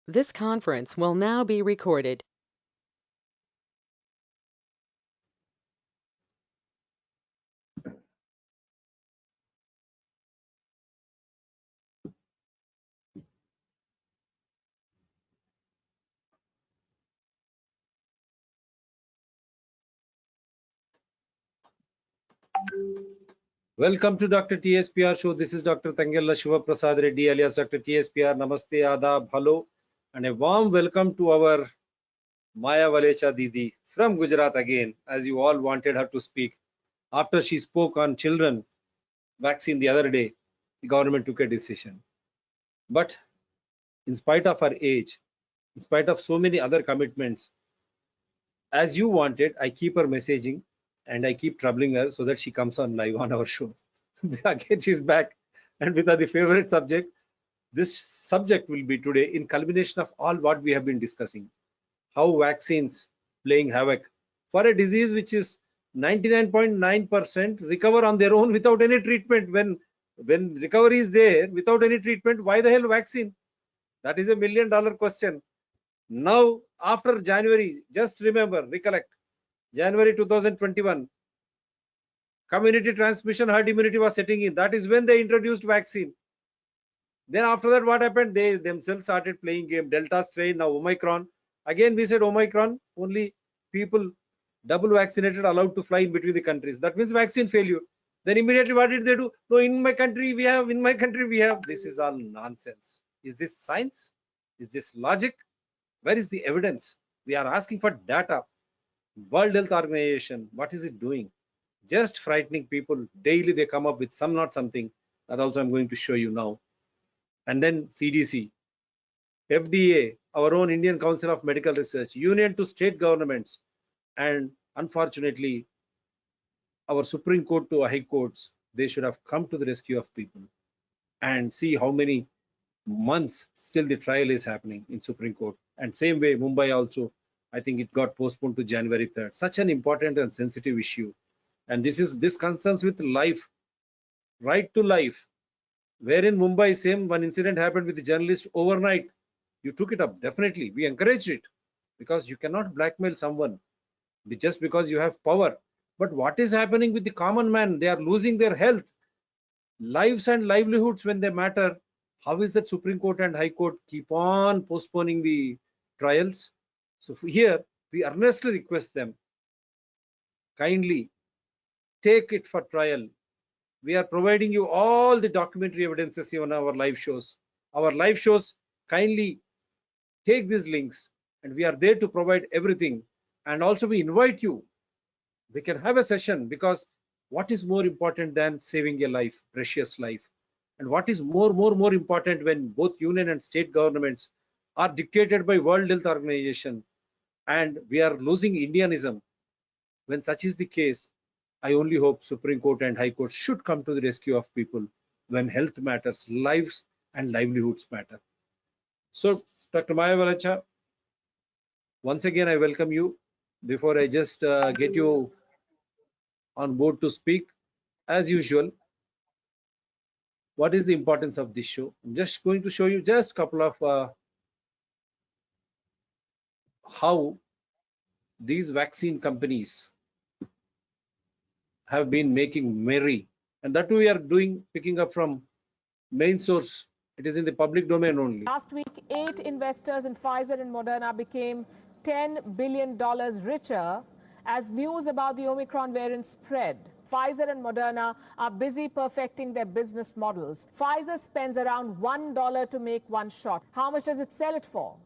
This conference will now be recorded. Welcome to Dr. TSPR show. This is Dr. Tangella Shiva Prasad Reddy alias Dr. TSPR. Namaste, Adab, hello, and a warm welcome to our Maya Valecha Didi from Gujarat again, as you all wanted her to speak. After she spoke on children vaccine the other day, the government took a decision. But in spite of her age, in spite of so many other commitments, as you wanted, I keep her messaging and I keep troubling her so that she comes on live on our show. Again, she's back, and with the favorite subject. This subject will be today in culmination of all what we have been discussing. How vaccines playing havoc for a disease which is 99.9% recover on their own without any treatment. When recovery is there without any treatment, why the hell vaccine? That is $1 million question. Now, after January, just remember, recollect, January 2021, community transmission, herd immunity was setting in. That is when they introduced vaccine. Then after that, what happened? They themselves started playing game. Delta strain, now Omicron. Again, we said Omicron, only people double vaccinated allowed to fly in between the countries. That means vaccine failure. Then immediately what did they do? No, in my country we have, in my country we have. This is all nonsense. Is this science? Is this logic? Where is the evidence? We are asking for data. World Health Organization, what is it doing? Just frightening people. Daily they come up with some, not something. That also I'm going to show you now. And then CDC, FDA, our own Indian Council of Medical Research, union to state governments, and unfortunately, our Supreme Court to High Courts, they should have come to the rescue of people. And see how many months still the trial is happening in Supreme Court. And same way, Mumbai also, I think it got postponed to January 3rd. Such an important and sensitive issue. And this concerns with life, right to life. Where in Mumbai, same one incident happened with the journalist overnight. You took it up, definitely. We encouraged it because you cannot blackmail someone just because you have power. But what is happening with the common man? They are losing their health, lives and livelihoods when they matter. How is that Supreme Court and High Court keep on postponing the trials? So here we earnestly request them, kindly take it for trial. We are providing you all the documentary evidences on our live shows. Our live shows, kindly take these links, and we are there to provide everything. And also we invite you, we can have a session, because what is more important than saving a life, precious life? And what is more important when both union and state governments are dictated by World Health Organization and we are losing Indianism? When such is the case, I only hope Supreme Court and High Court should come to the rescue of people when health matters, lives and livelihoods matter. So, Dr. Maya Valecha, once again, I welcome you. Before I just get you on board to speak, as usual, what is the importance of this show? I'm just going to show you just a couple of how these vaccine companies have been making merry, and that we are doing, picking up from main source. It is in the public domain only. Last week, 8 investors in Pfizer and Moderna became $10 billion richer as news about the Omicron variant spread. Pfizer and Moderna are busy perfecting their business models. Pfizer spends around $1 to make one shot. How much does it sell it for?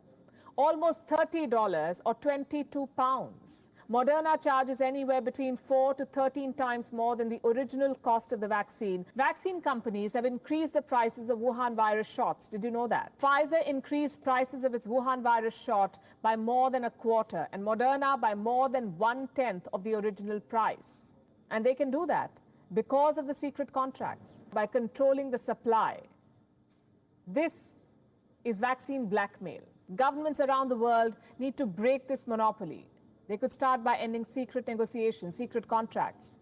Almost $30 or 22 pounds. Moderna charges anywhere between 4 to 13 times more than the original cost of the vaccine. Vaccine companies have increased the prices of Wuhan virus shots. Did you know that? Pfizer increased prices of its Wuhan virus shot by more than a quarter, and Moderna by more than 1/10 of the original price. And they can do that because of the secret contracts, by controlling the supply. This is vaccine blackmail. Governments around the world need to break this monopoly. They could start by ending secret negotiations, secret contracts,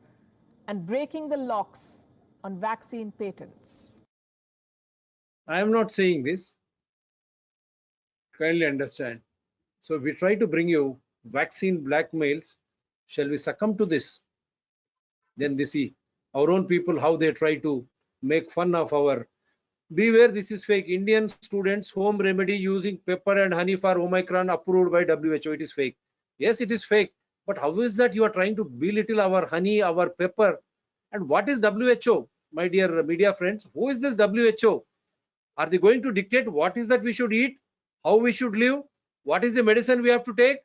and breaking the locks on vaccine patents. I am not saying this. Kindly understand. So we try to bring you vaccine blackmails. Shall we succumb to this? Then they see our own people how they try to make fun of our. Beware, this is fake. Indian students home remedy using pepper and honey for Omicron approved by WHO. It is fake. Yes, it is fake. But how is that you are trying to belittle our honey, our pepper? And what is WHO, my dear media friends? Who is this WHO? Are they going to dictate what is that we should eat, how we should live, what is the medicine we have to take,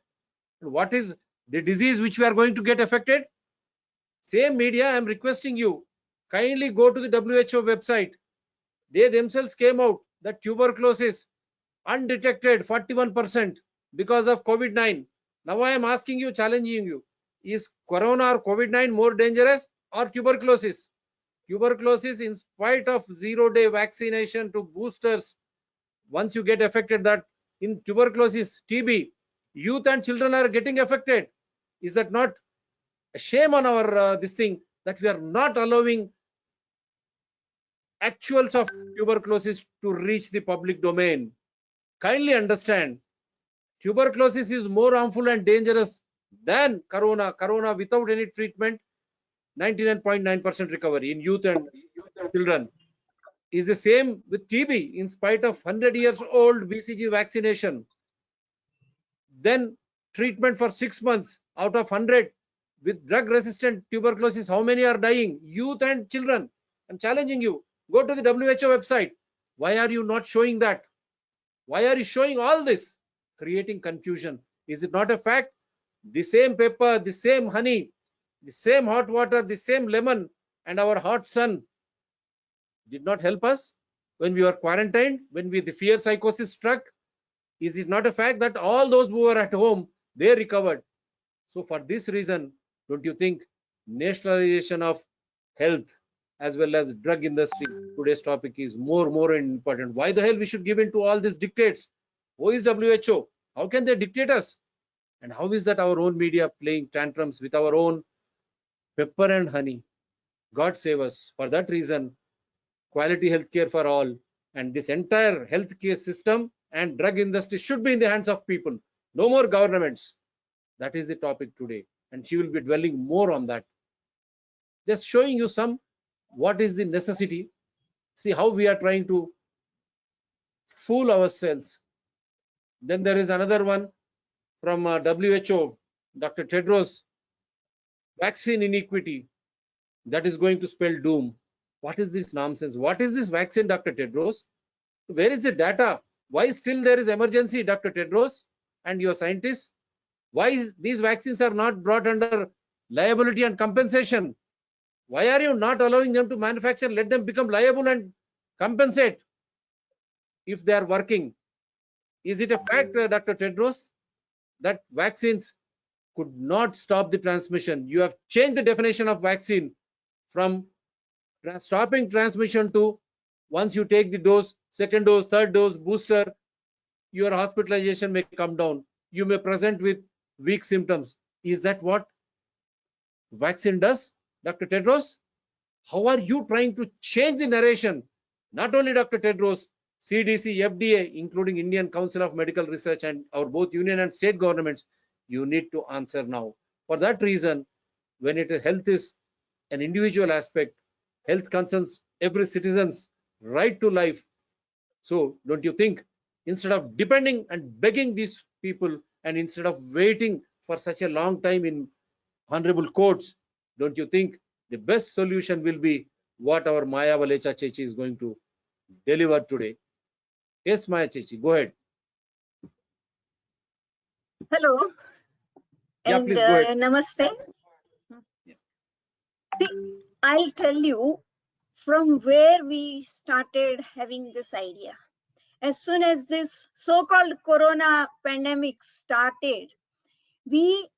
and what is the disease which we are going to get affected? Same media, I am requesting you, kindly go to the WHO website. They themselves came out that tuberculosis undetected 41% because of COVID-19. Now I am asking you, challenging you, is corona or COVID-19 more dangerous or tuberculosis? Tuberculosis, in spite of 0-day vaccination to boosters, once you get affected, that in tuberculosis, TB, youth and children are getting affected. Is that not a shame on our this thing, that we are not allowing actuals of tuberculosis to reach the public domain? Kindly understand, tuberculosis is more harmful and dangerous than corona. Corona without any treatment, 99.9% recovery in youth and children. Is the same with TB, in spite of 100 years old BCG vaccination. Then treatment for 6 months out of 100 with drug resistant tuberculosis. How many are dying? Youth and children. I'm challenging you. Go to the WHO website. Why are you not showing that? Why are you showing all this? Creating confusion. Is it not a fact? The same pepper, the same honey, the same hot water, the same lemon, and our hot sun did not help us when we were quarantined, when the fear psychosis struck. Is it not a fact that all those who were at home, they recovered? So for this reason, don't you think nationalization of health as well as drug industry, today's topic, is more important? Why the hell we should give in to all these dictates? Who is WHO? How can they dictate us? And how is that our own media playing tantrums with our own pepper and honey? God save us. For that reason, quality healthcare for all, and this entire healthcare system and drug industry should be in the hands of people. No more governments. That is the topic today, and she will be dwelling more on that. Just showing you some what is the necessity. See how we are trying to fool ourselves. Then there is another one from WHO, Dr. Tedros, vaccine inequity, that is going to spell doom. What is this nonsense? What is this vaccine, Dr. Tedros? Where is the data? Why still there is emergency, Dr. Tedros and your scientists? Why these vaccines are not brought under liability and compensation? Why are you not allowing them to manufacture? Let them become liable and compensate if they are working. Is it a fact, Dr. Tedros, that vaccines could not stop the transmission? You have changed the definition of vaccine from stopping transmission to once you take the dose, second dose, third dose, booster, your hospitalization may come down. You may present with weak symptoms. Is that what vaccine does, Dr. Tedros? How are you trying to change the narration? Not only Dr. Tedros, CDC, FDA, including Indian Council of Medical Research and our both union and state governments, you need to answer now. For that reason, when health is an individual aspect, health concerns every citizen's right to life. So don't you think, instead of depending and begging these people, and instead of waiting for such a long time in honorable courts, don't you think the best solution will be what our Maya Valecha Chechi is going to deliver today? Yes, Maya Chechi, go ahead. Hello. Yeah, And please go ahead. namaste. See, I'll tell you from where we started having this idea. As soon as this so-called corona pandemic started, we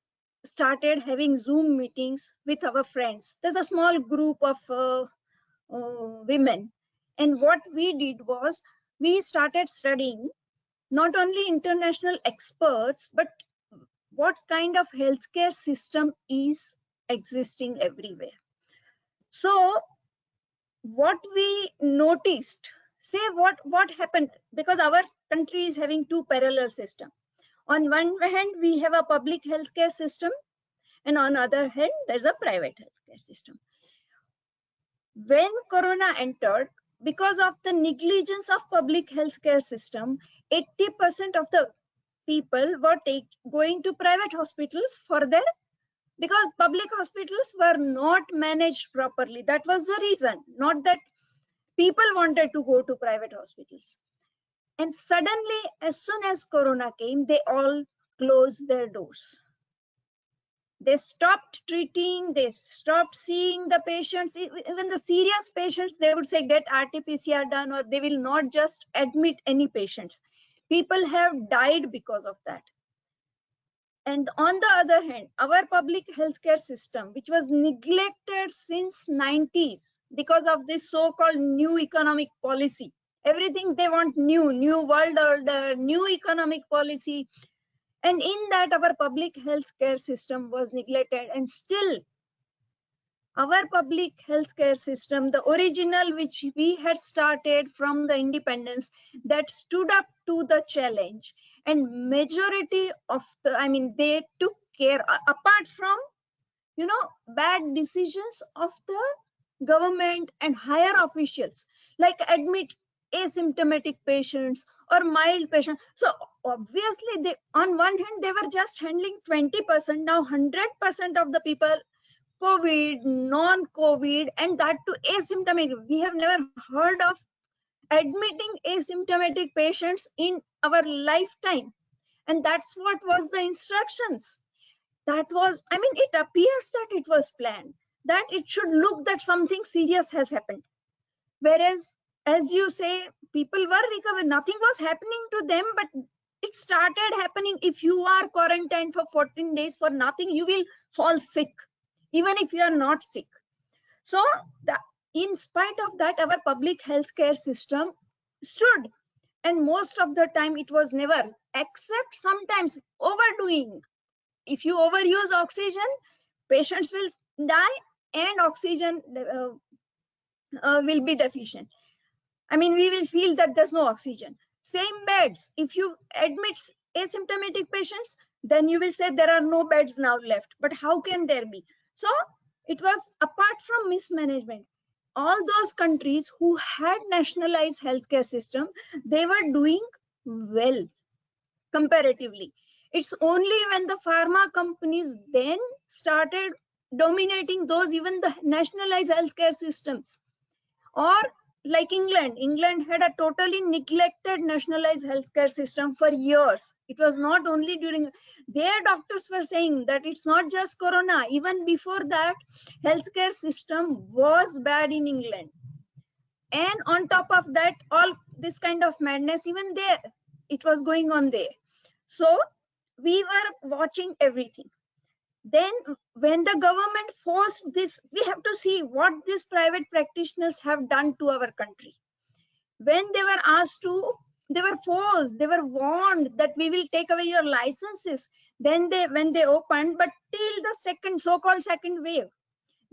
started having Zoom meetings with our friends. There's a small group of women. And what we did was we started studying not only international experts, but what kind of healthcare system is existing everywhere. So what we noticed, say what happened, because our country is having two parallel systems. On one hand, we have a public healthcare system, and on the other hand, there's a private healthcare system. When Corona entered, because of the negligence of public healthcare system, 80% of the people were going to private hospitals for their, because public hospitals were not managed properly. That was the reason, not that people wanted to go to private hospitals. And suddenly, as soon as Corona came, they all closed their doors. They stopped treating, they stopped seeing the patients. Even the serious patients, they would say get RT-PCR done, or they will not just admit any patients. People have died because of that. And on the other hand, our public healthcare system, which was neglected since 90s because of this so-called new economic policy, everything they want new world order, new economic policy. And in that, our public healthcare system was neglected. And still, our public healthcare system, the original which we had started from the independence, that stood up to the challenge. And majority of the, they took care, apart from, bad decisions of the government and higher officials, like admit asymptomatic patients or mild patients. So obviously, they, on one hand, they were just handling 20%. Now 100% of the people, COVID, non-COVID, and that to asymptomatic. We have never heard of admitting asymptomatic patients in our lifetime. And that's what was the instructions. That was, it appears that it was planned, that it should look that something serious has happened. Whereas, as you say, people were recovered, nothing was happening to them, but it started happening. If you are quarantined for 14 days for nothing, you will fall sick, even if you are not sick. So in spite of that, our public healthcare system stood. And most of the time it was never, except sometimes overdoing. If you overuse oxygen, patients will die and oxygen will be deficient. We will feel that there's no oxygen. Same beds. If you admit asymptomatic patients, then you will say there are no beds now left. But how can there be? So it was, apart from mismanagement, all those countries who had nationalized healthcare system, they were doing well comparatively. It's only when the pharma companies then started dominating those, even the nationalized healthcare systems. Or like England had a totally neglected nationalized healthcare system for years. It was not only during, their doctors were saying that it's not just Corona. Even before that, healthcare system was bad in England. And on top of that, all this kind of madness, even there, it was going on there. So we were watching everything. Then when the government forced this, we have to see what these private practitioners have done to our country. When they were asked to, they were forced, they were warned that we will take away your licenses. Then when they opened, but till the second, so-called second wave,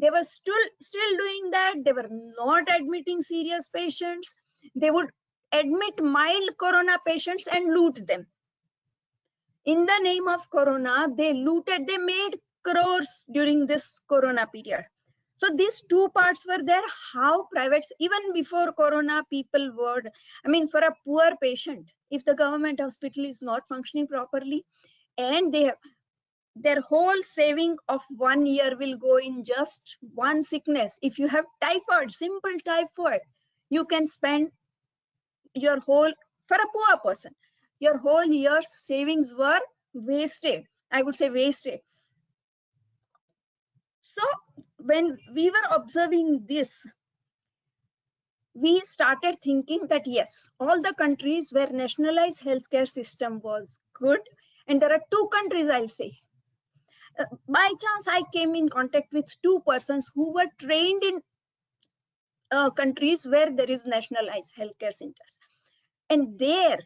they were still doing that. They were not admitting serious patients. They would admit mild Corona patients and loot them. In the name of Corona, they looted, they made crores during this Corona period. So these two parts were there. How privates, even before Corona, people would, for a poor patient, if the government hospital is not functioning properly, and they have, their whole saving of 1 year will go in just one sickness. If you have typhoid, simple typhoid, you can spend your whole, for a poor person, your whole year's savings were wasted. I would say wasted. So when we were observing this, we started thinking that yes, all the countries where nationalized healthcare system was good, and there are two countries, I'll say. By chance, I came in contact with two persons who were trained in countries where there is nationalized healthcare centers. And there,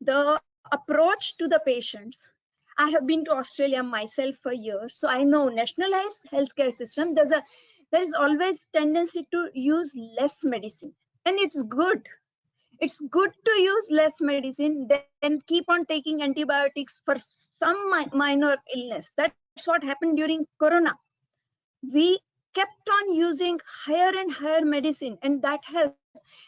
the approach to the patients, I have been to Australia myself for years, so I know nationalized healthcare system, there is always tendency to use less medicine, and it's good. It's good to use less medicine than keep on taking antibiotics for some minor illness. That's what happened during Corona. We kept on using higher and higher medicine, and that has,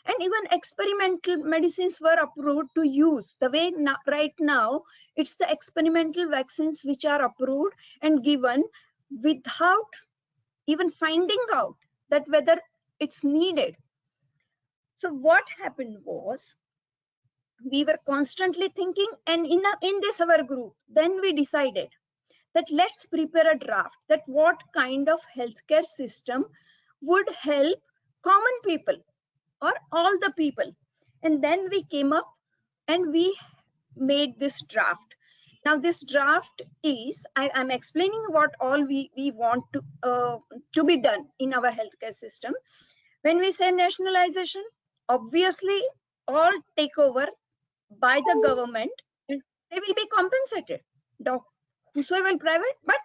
and even experimental medicines were approved to use. The way right now, it's the experimental vaccines which are approved and given without even finding out that whether it's needed. So what happened was, we were constantly thinking, and in this our group, then we decided that let's prepare a draft, that what kind of healthcare system would help common people or all the people. And then we came up and we made this draft. Now this draft is, I'm explaining what all we want to be done in our healthcare system. When we say nationalization, obviously all takeover by the government, they will be compensated, whosoever private, but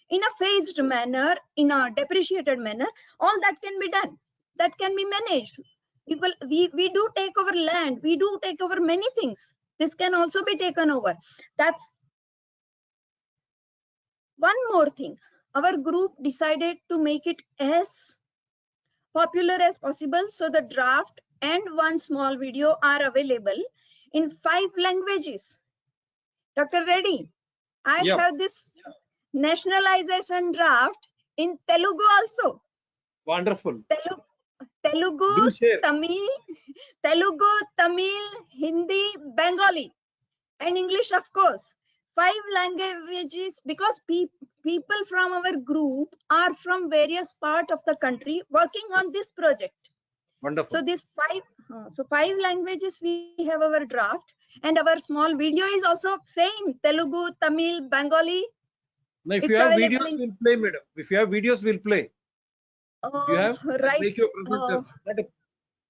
in a phased manner, in a depreciated manner. All that can be done, that can be managed. People, we do take over land, we do take over many things. This can also be taken over. That's one more thing. Our group decided to make it as popular as possible, so the draft and one small video are available in 5 languages. Dr. Reddy, I have this nationalization draft in Telugu also. Wonderful. Telugu, Tamil, Hindi, Bengali, and English, of course. 5 languages, because people from our group are from various parts of the country working on this project. Wonderful. So this 5 languages we have our draft, and our small video is also same, Telugu, Tamil, Bengali. Now, if you have videos, we'll play, madam. If you have videos, we'll play. You have? Right. Make your presenter.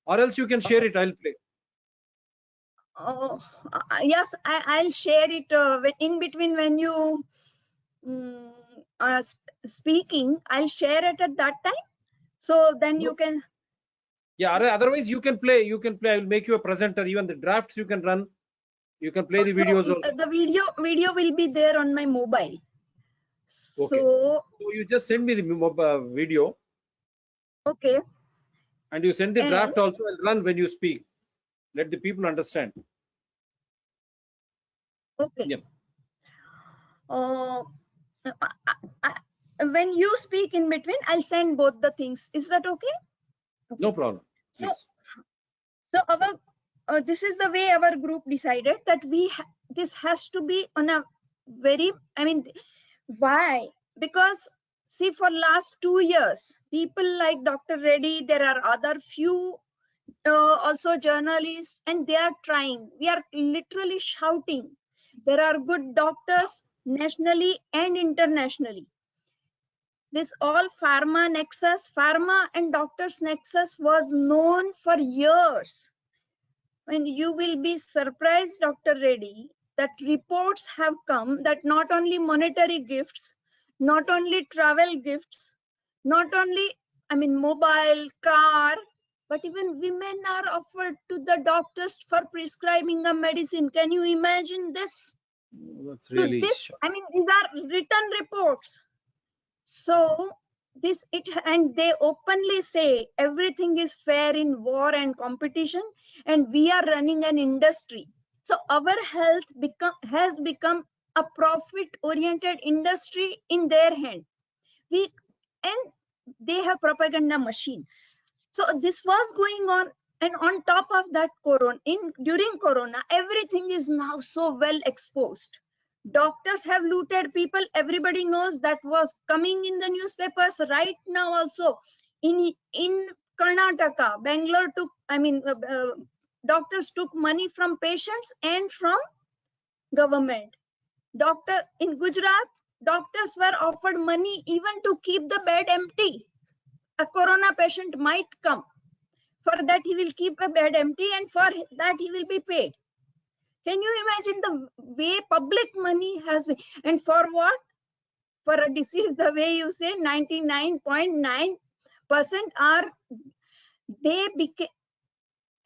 Or else you can share it, I'll play. Yes, I'll share it in between when you are speaking. I'll share it at that time. So then you can. Yeah, otherwise you can play. You can play. I will make you a presenter. Even the drafts you can run. You can play the videos also. The video will be there on my mobile. Okay. So you just send me the video. Okay. And you send the draft also. I'll run when you speak. Let the people understand. Okay. Yep. When you speak in between, I'll send both the things. Is that okay? No problem. Please. So our this is the way our group decided that this has to be on a very, why? Because see, for last 2 years, people like Dr. Reddy, there are other few also journalists, and they are trying. We are literally shouting. There are good doctors nationally and internationally. This all pharma nexus, pharma and doctors nexus was known for years. And you will be surprised, Dr. Reddy, that reports have come that not only monetary gifts, not only travel gifts, not only, mobile, car, but even women are offered to the doctors for prescribing a medicine. Can you imagine this? That's really these are written reports. So and they openly say everything is fair in war and competition, and we are running an industry. So our health has become a profit-oriented industry in their hand. And they have propaganda machine. So this was going on, and on top of that, during Corona, everything is now so well exposed. Doctors have looted people. Everybody knows that was coming in the newspapers right now also. In Karnataka, Bangalore took, doctors took money from patients and from government. In Gujarat, doctors were offered money even to keep the bed empty. A Corona patient might come. For that, he will keep a bed empty, and for that, he will be paid. Can you imagine the way public money has been? And for what? For a disease, the way you say, 99.9% are, they became,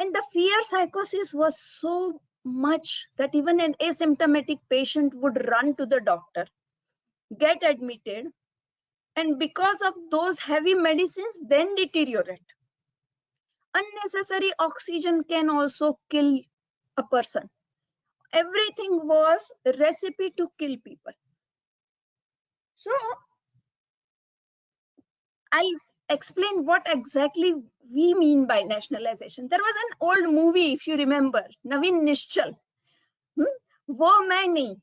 And the fear psychosis was so much that even an asymptomatic patient would run to the doctor, get admitted, and because of those heavy medicines, then deteriorate. Unnecessary oxygen can also kill a person. Everything was a recipe to kill people. So I'll explain what exactly we mean by nationalization. There was an old movie, if you remember, Naveen Nishchal, Wo Main Nahi.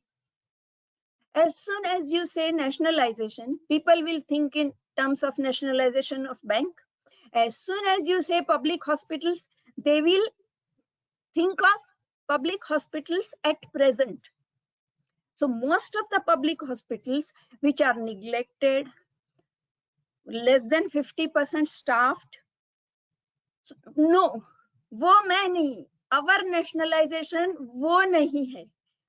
As soon as you say nationalization, people will think in terms of nationalization of bank. As soon as you say public hospitals, they will think of public hospitals at present. So most of the public hospitals which are neglected, less than 50% staffed, so, no, वो मैं नहीं, our nationalization वो नहीं है.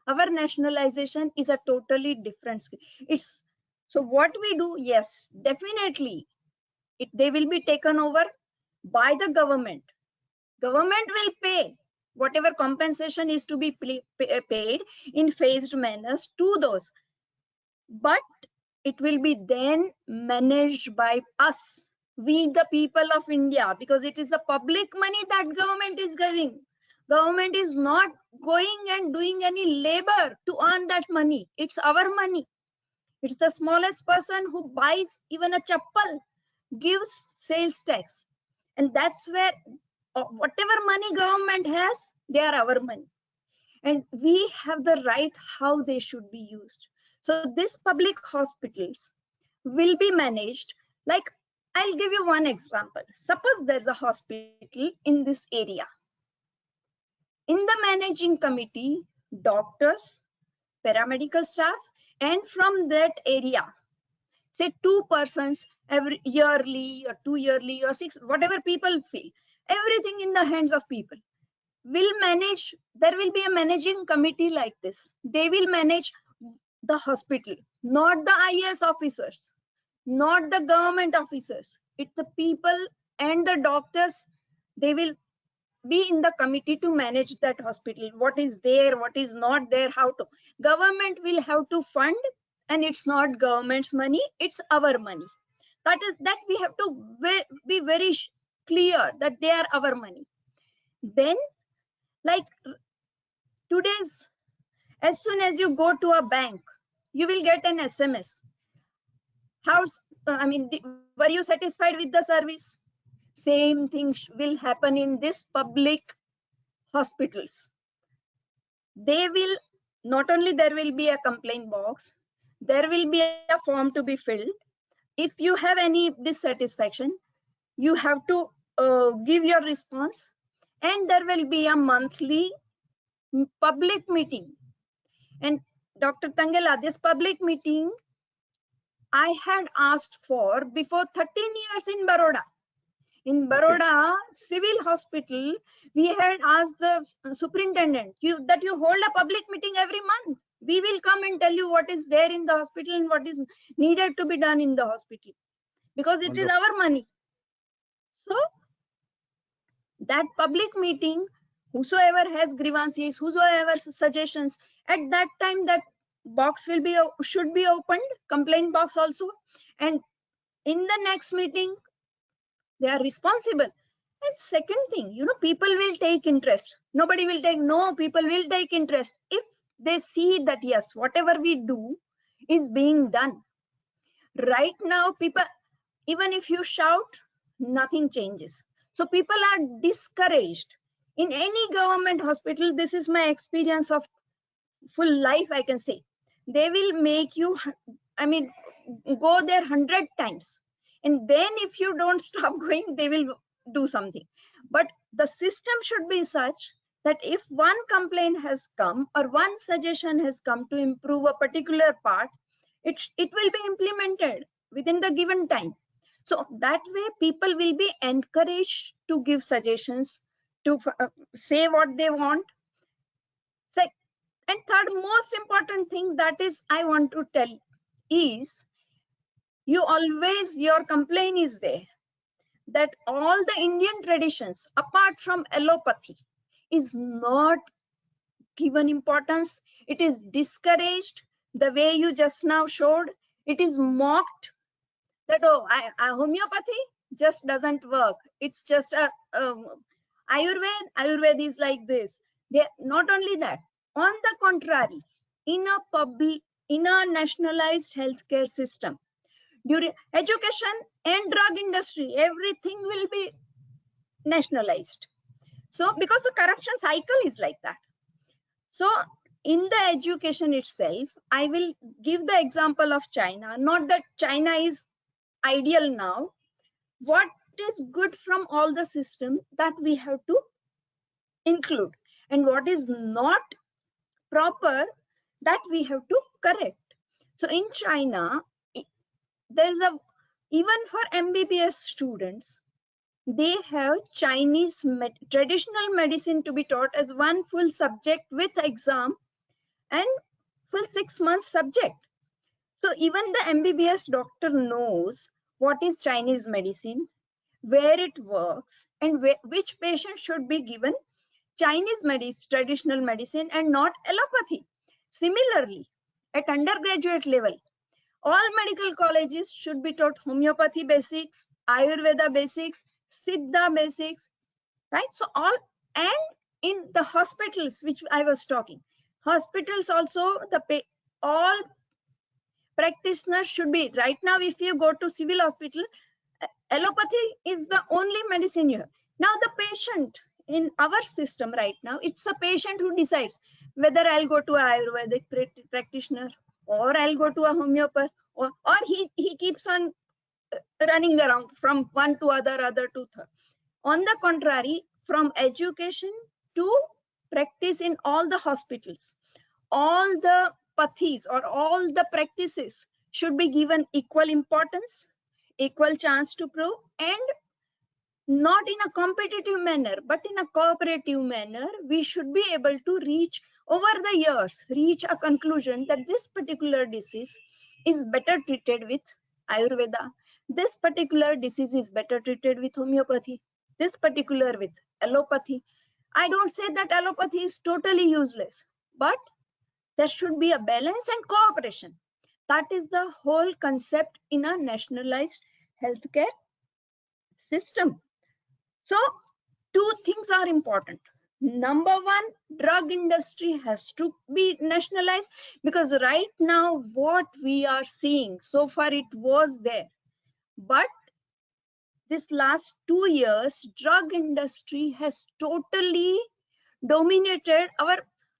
Our nationalization is a totally different skill. It's so what we do, yes, definitely they will be taken over by the government. Government will pay whatever compensation is to be paid in phased manners to those, but it will be then managed by us, we the people of India, because it is the public money that government is giving. Government is not going and doing any labor to earn that money. It's our money. It's the smallest person who buys even a chappal gives sales tax, and that's where whatever money government has, they are our money, and we have the right how they should be used. So these public hospitals will be managed like, I'll give you one example. Suppose there's a hospital in this area. In the managing committee, doctors, paramedical staff, and from that area, say 2 persons every yearly or 2 yearly or 6, whatever people feel, everything in the hands of people will manage. There will be a managing committee like this. They will manage the hospital, not the IAS officers, not the government officers. It's the people and the doctors. They will be in the committee to manage that hospital. What is there, what is not there, how to. Government will have to fund, and it's not government's money, it's our money. That we have to be very clear that they are our money. Then, like today's, as soon as you go to a bank, you will get an SMS. Were you satisfied with the service? Same thing will happen in this public hospitals. They will not only, there will be a complaint box, there will be a form to be filled. If you have any dissatisfaction, you have to give your response, and there will be a monthly public meeting. And Dr. Tangela, this public meeting I had asked for before 13 years in Baroda. In Baroda Civil Hospital, we had asked the superintendent that you hold a public meeting every month. We will come and tell you what is there in the hospital and what is needed to be done in the hospital, because it is our money. So that public meeting, whosoever has grievances, whosoever suggestions, at that time that box should be opened, complaint box also, and in the next meeting they are responsible. And second thing, people will take interest. Nobody will take, no, people will take interest if they see that yes, whatever we do is being done. Right now, people, even if you shout, nothing changes. So people are discouraged. In any government hospital, this is my experience of full life, I can say. They will make you, go there 100 times. And then if you don't stop going, they will do something. But the system should be such that if one complaint has come or one suggestion has come to improve a particular part, it will be implemented within the given time. So that way people will be encouraged to give suggestions, to say what they want. And third most important thing that is I want to tell is, your complaint is there. that all the Indian traditions, apart from allopathy, is not given importance. It is discouraged the way you just now showed. It is mocked that, oh, homeopathy just doesn't work. It's just a Ayurveda is like this. Not only that, on the contrary, in a nationalized healthcare system, during education and drug industry, everything will be nationalized. So because the corruption cycle is like that. So in the education itself, I will give the example of China. Not that China is ideal now. What is good from all the system that we have to include, and what is not proper that we have to correct. So in China, there's even for MBBS students, they have Chinese traditional medicine to be taught as one full subject with exam and full 6 months subject. So even the MBBS doctor knows what is Chinese medicine, where it works, and which patient should be given Chinese medicine, traditional medicine, and not allopathy. Similarly, at undergraduate level, all medical colleges should be taught homeopathy basics, Ayurveda basics, Siddha basics, right? So all, and in the hospitals, which I was talking, hospitals also, all practitioners should be, right now, if you go to civil hospital, allopathy is the only medicine you have. Now the patient in our system right now, it's a patient who decides whether I'll go to an Ayurvedic practitioner or I'll go to a homeopath, or he keeps on running around from one to other to third. On the contrary, from education to practice in all the hospitals, all the pathis or all the practices should be given equal importance, equal chance to prove, and not in a competitive manner, but in a cooperative manner. We should be able to reach over the years, reach a conclusion that this particular disease is better treated with Ayurveda. This particular disease is better treated with homeopathy. This particular with allopathy. I don't say that allopathy is totally useless, but there should be a balance and cooperation. That is the whole concept in a nationalized healthcare system. So two things are important. Number one, drug industry has to be nationalized, because right now what we are seeing, so far it was there, but this last 2 years, drug industry has totally dominated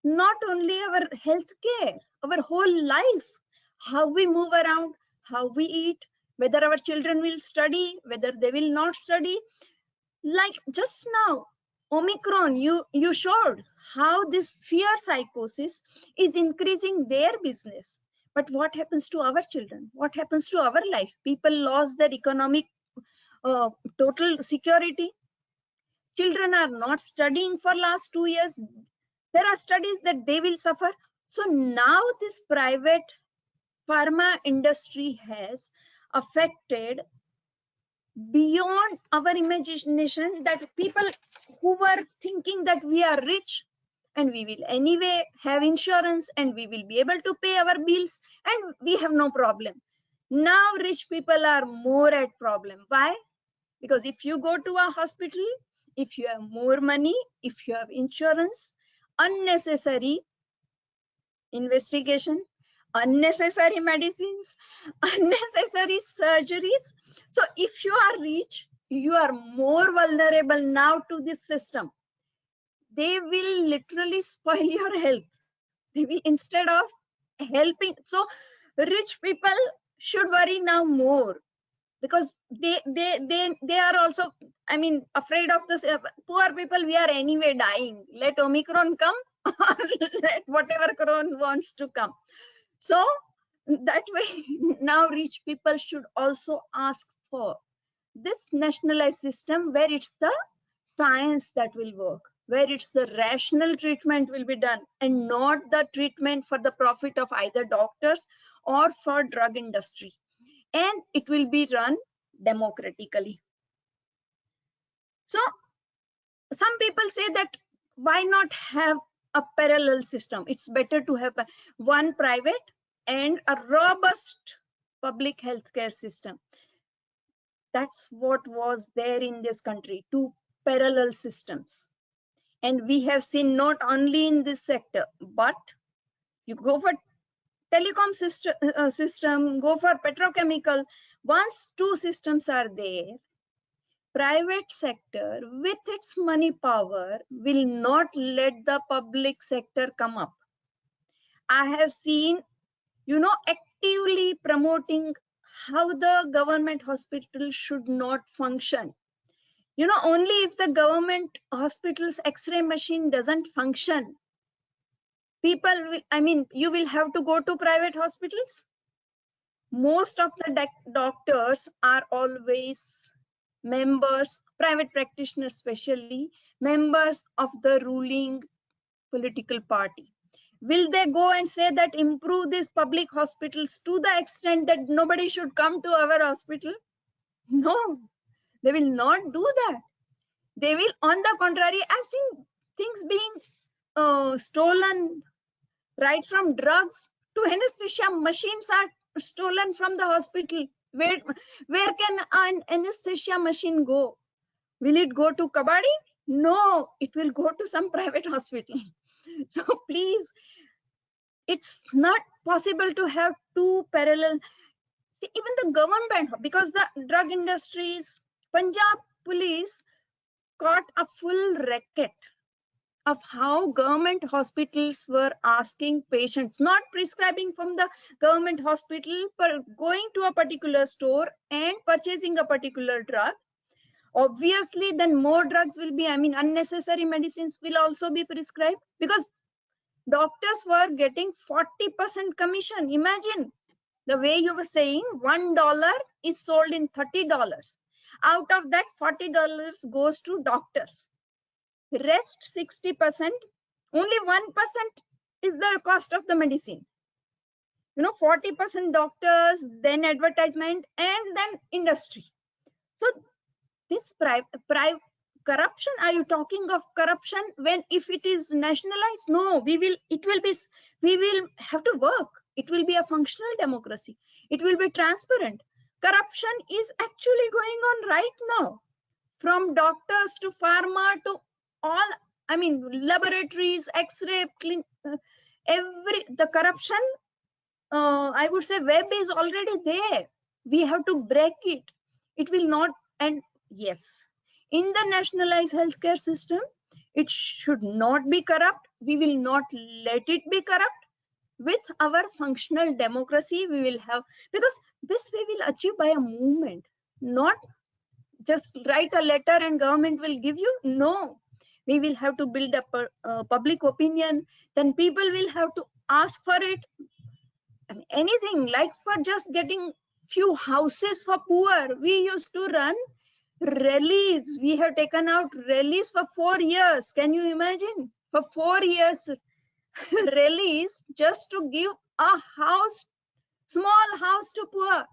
not only our healthcare, our whole life, how we move around, how we eat, whether our children will study, whether they will not study. Like just now, Omicron, you showed how this fear psychosis is increasing their business. But what happens to our children? What happens to our life? People lost their economic total security. Children are not studying for last 2 years. There are studies that they will suffer. So now this private pharma industry has affected beyond our imagination, that people who were thinking that we are rich and we will anyway have insurance and we will be able to pay our bills and we have no problem. Now rich people are more at problem. Why? Because if you go to a hospital, if you have more money, if you have insurance, unnecessary investigation, unnecessary medicines, unnecessary surgeries. So if you are rich, you are more vulnerable now to this system. They will literally spoil your health. They will, instead of helping. So rich people should worry now more, because they are also, I mean, afraid of this. Poor people, we are anyway dying. Let Omicron come, or let whatever Corona wants to come. So that way, now rich people should also ask for this nationalized system, where it's the science that will work, where it's the rational treatment will be done, and not the treatment for the profit of either doctors or for drug industry. And it will be run democratically. So some people say that why not have a parallel system? It's better to have one private and a robust public healthcare system. That's what was there in this country, two parallel systems. And we have seen not only in this sector, but you go for telecom system, go for petrochemical. Once two systems are there, private sector with its money power will not let the public sector come up. I have seen, actively promoting how the government hospital should not function. Only if the government hospital's X-ray machine doesn't function, people will, you will have to go to private hospitals. Most of the doctors are always members, private practitioners especially, members of the ruling political party. Will they go and say that improve these public hospitals to the extent that nobody should come to our hospital? No, they will not do that. They will, on the contrary, I've seen things being stolen, right from drugs to anesthesia machines are stolen from the hospital. Where can an anesthesia machine go? Will it go to Kabadi? No, it will go to some private hospital. So please, it's not possible to have two parallel. See, even the government, because the drug industries, Punjab police caught a full racket of how government hospitals were asking patients, not prescribing from the government hospital, but going to a particular store and purchasing a particular drug. Obviously, then more drugs will be, unnecessary medicines will also be prescribed, because doctors were getting 40% commission. Imagine the way you were saying, $1 is sold in $30. Out of that, $40 goes to doctors. Rest 60%, only 1% is the cost of the medicine. 40% doctors, then advertisement, and then industry. So this corruption, are you talking of corruption when if it is nationalized? No, we will have to work. It will be a functional democracy. It will be transparent. Corruption is actually going on right now, from doctors to pharma to all, laboratories, X-ray, the corruption, I would say web is already there. We have to break it. It will not, and yes, in the nationalized healthcare system, it should not be corrupt. We will not let it be corrupt. With our functional democracy, we will have, because this we will achieve by a movement, not just write a letter and government will give you. No, we will have to build a public opinion. Then people will have to ask for it. Anything like for just getting few houses for poor. We used to run rallies. We have taken out rallies for 4 years. Can you imagine? For 4 years, rallies just to give a house, small house to poor.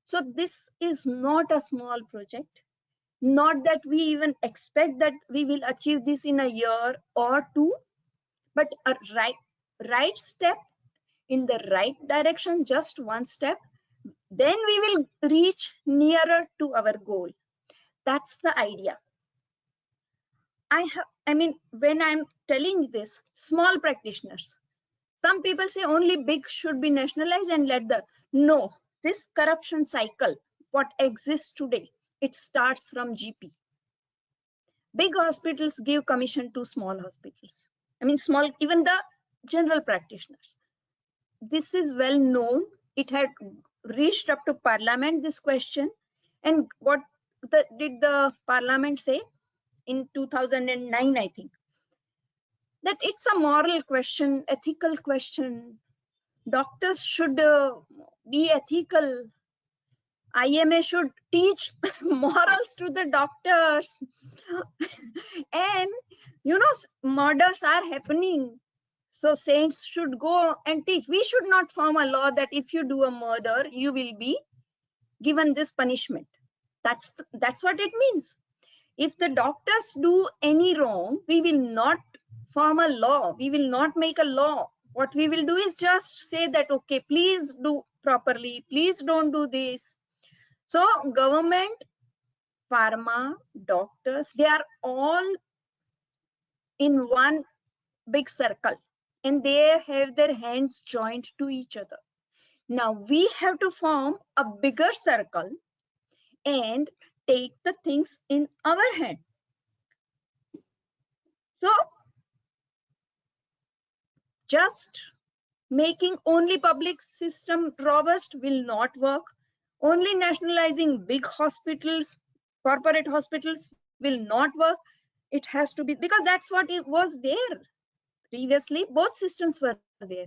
So this is not a small project. Not that we even expect that we will achieve this in a year or two, but a right step in the right direction, just one step, then we will reach nearer to our goal. That's the idea. When I'm telling this, small practitioners, some people say only big should be nationalized and no, this corruption cycle, what exists today, it starts from GP. Big hospitals give commission to small hospitals. Small, even the general practitioners. This is well known. It had reached up to Parliament, this question. And what did the Parliament say in 2009, I think? That it's a moral question, ethical question. Doctors should be ethical. IMA should teach morals to the doctors. And, murders are happening. So saints should go and teach. We should not form a law that if you do a murder, you will be given this punishment. That's what it means. If the doctors do any wrong, we will not form a law. We will not make a law. What we will do is just say that, okay, please do properly. Please don't do this. So government, pharma, doctors, they are all in one big circle and they have their hands joined to each other. Now we have to form a bigger circle and take the things in our hand. So just making only public system robust will not work. Only nationalizing big hospitals, corporate hospitals will not work. It has to be, because that's what it was there previously. Both systems were there.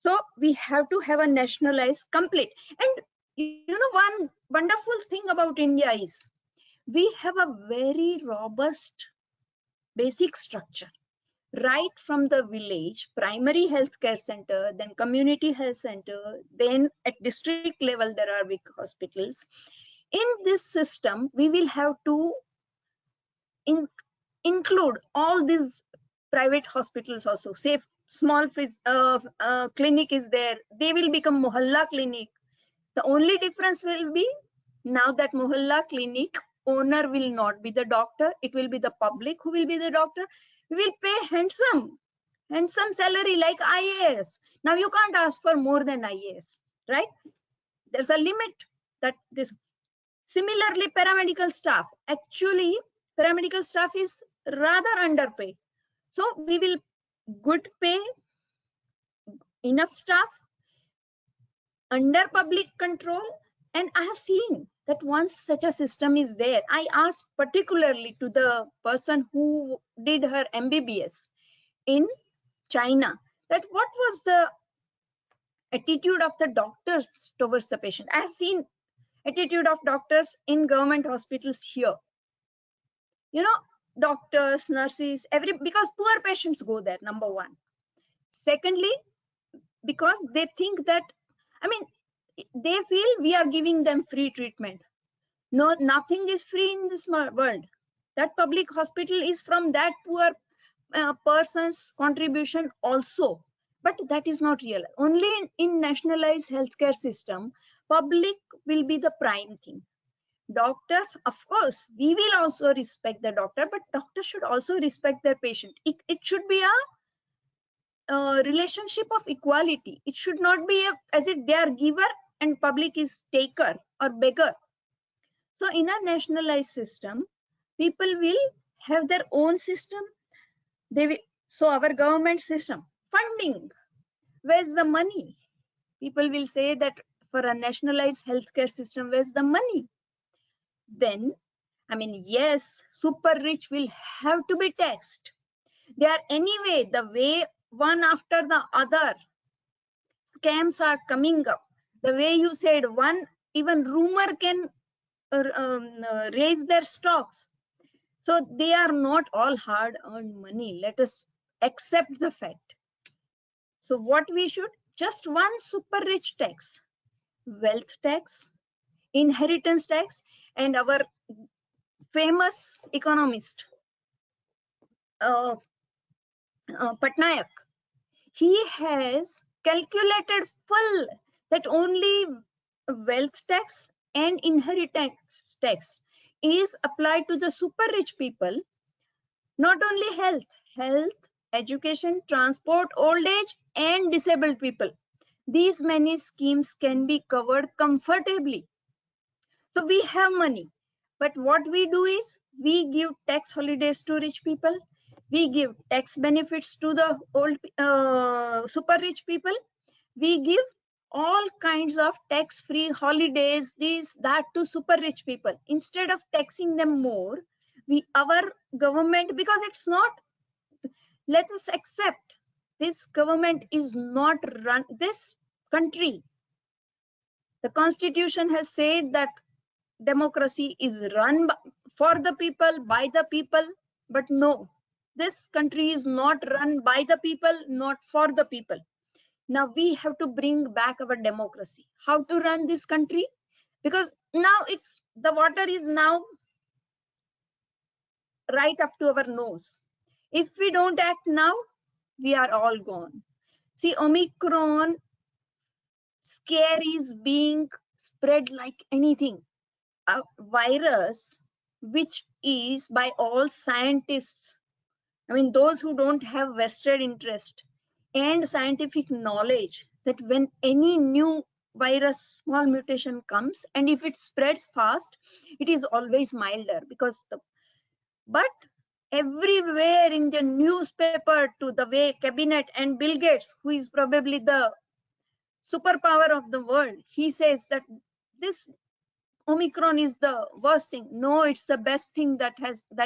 So we have to have a nationalized complete. And you know, one wonderful thing about India is we have a very robust basic structure. Right from the village, primary healthcare center, then community health center, then at district level, there are big hospitals. In this system, we will have to include all these private hospitals also. Say small clinic is there, they will become mohalla clinic. The only difference will be now that mohalla clinic owner will not be the doctor, it will be the public who will be the doctor. We will pay handsome salary like IAS. Now you can't ask for more than IAS, right? There's a limit that this. Similarly, paramedical staff. Actually, paramedical staff is rather underpaid. So we will good pay, enough staff, under public control. And I have seen that once such a system is there, I asked particularly to the person who did her MBBS in China, that what was the attitude of the doctors towards the patient. I have seen attitude of doctors in government hospitals here. You know, doctors, nurses, because poor patients go there, number one. Secondly, because they think that, I mean, they feel we are giving them free treatment. No, nothing is free in this world. That public hospital is from that poor person's contribution also. But that is not real. Only in nationalized healthcare system, public will be the prime thing. Doctors, of course, we will also respect the doctor, but doctors should also respect their patient. It should be a relationship of equality. It should not be as if they are giver and public is taker or beggar. So in a nationalized system, people will have their own system. They will, so our government system, funding, where's the money? People will say that for a nationalized healthcare system, where's the money? Then, I mean, yes, super rich will have to be taxed. They are anyway, the way one after the other scams are coming up. The way you said, one even rumor can raise their stocks. So they are not all hard-earned money. Let us accept the fact. So what we should, just one super rich tax, wealth tax, inheritance tax, and our famous economist, Patnaik, he has calculated full that only wealth tax and inheritance tax is applied to the super rich people, not only health, education, transport, old age, and disabled people. These many schemes can be covered comfortably. So we have money, but what we do is we give tax holidays to rich people. We give tax benefits to the old super rich people. We give all kinds of tax-free holidays, this, that to super rich people. Instead of taxing them more, our government, because it's not, let us accept, this government is not run, this country, the constitution has said that democracy is run for the people, by the people, but no, this country is not run by the people, not for the people. Now we have to bring back our democracy. How to run this country? Because now it's, the water is now right up to our nose. If we don't act now, we are all gone. See, Omicron scare is being spread like anything. A virus which is by all scientists, I mean those who don't have vested interest and scientific knowledge, that when any new virus small mutation comes and if it spreads fast, it is always milder, because but everywhere in the newspaper, to the way cabinet and Bill Gates, who is probably the superpower of the world, he says that this Omicron is the worst thing. No, it's the best thing that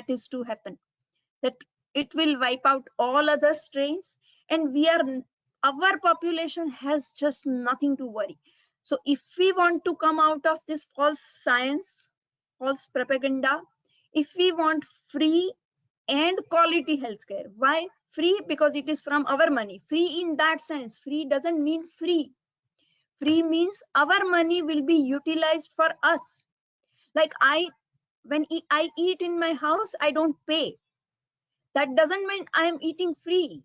is to happen, that it will wipe out all other strains, and our population has just nothing to worry. So if we want to come out of this false science, false propaganda, if we want free and quality healthcare, why free? Because it is from our money. Free in that sense, free doesn't mean free. Free means our money will be utilized for us. Like when I eat in my house, I don't pay. That doesn't mean I am eating free.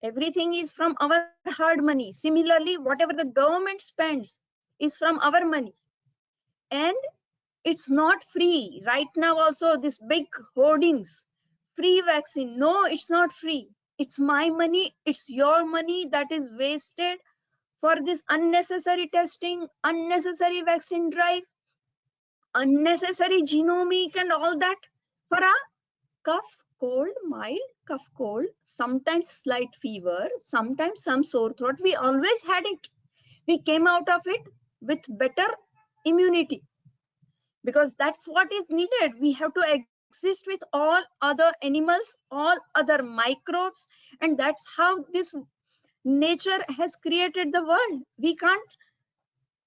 Everything is from our hard money. Similarly, whatever the government spends is from our money. And it's not free. Right now also, this big hoardings, free vaccine. No, it's not free. It's my money, it's your money that is wasted for this unnecessary testing, unnecessary vaccine drive, unnecessary genomic and all that, for a cough, cold, mild cough, cold, sometimes slight fever, sometimes some sore throat. We always had it. We came out of it with better immunity, because that's what is needed. We have to exist with all other animals, all other microbes, and that's how this nature has created the world. We can't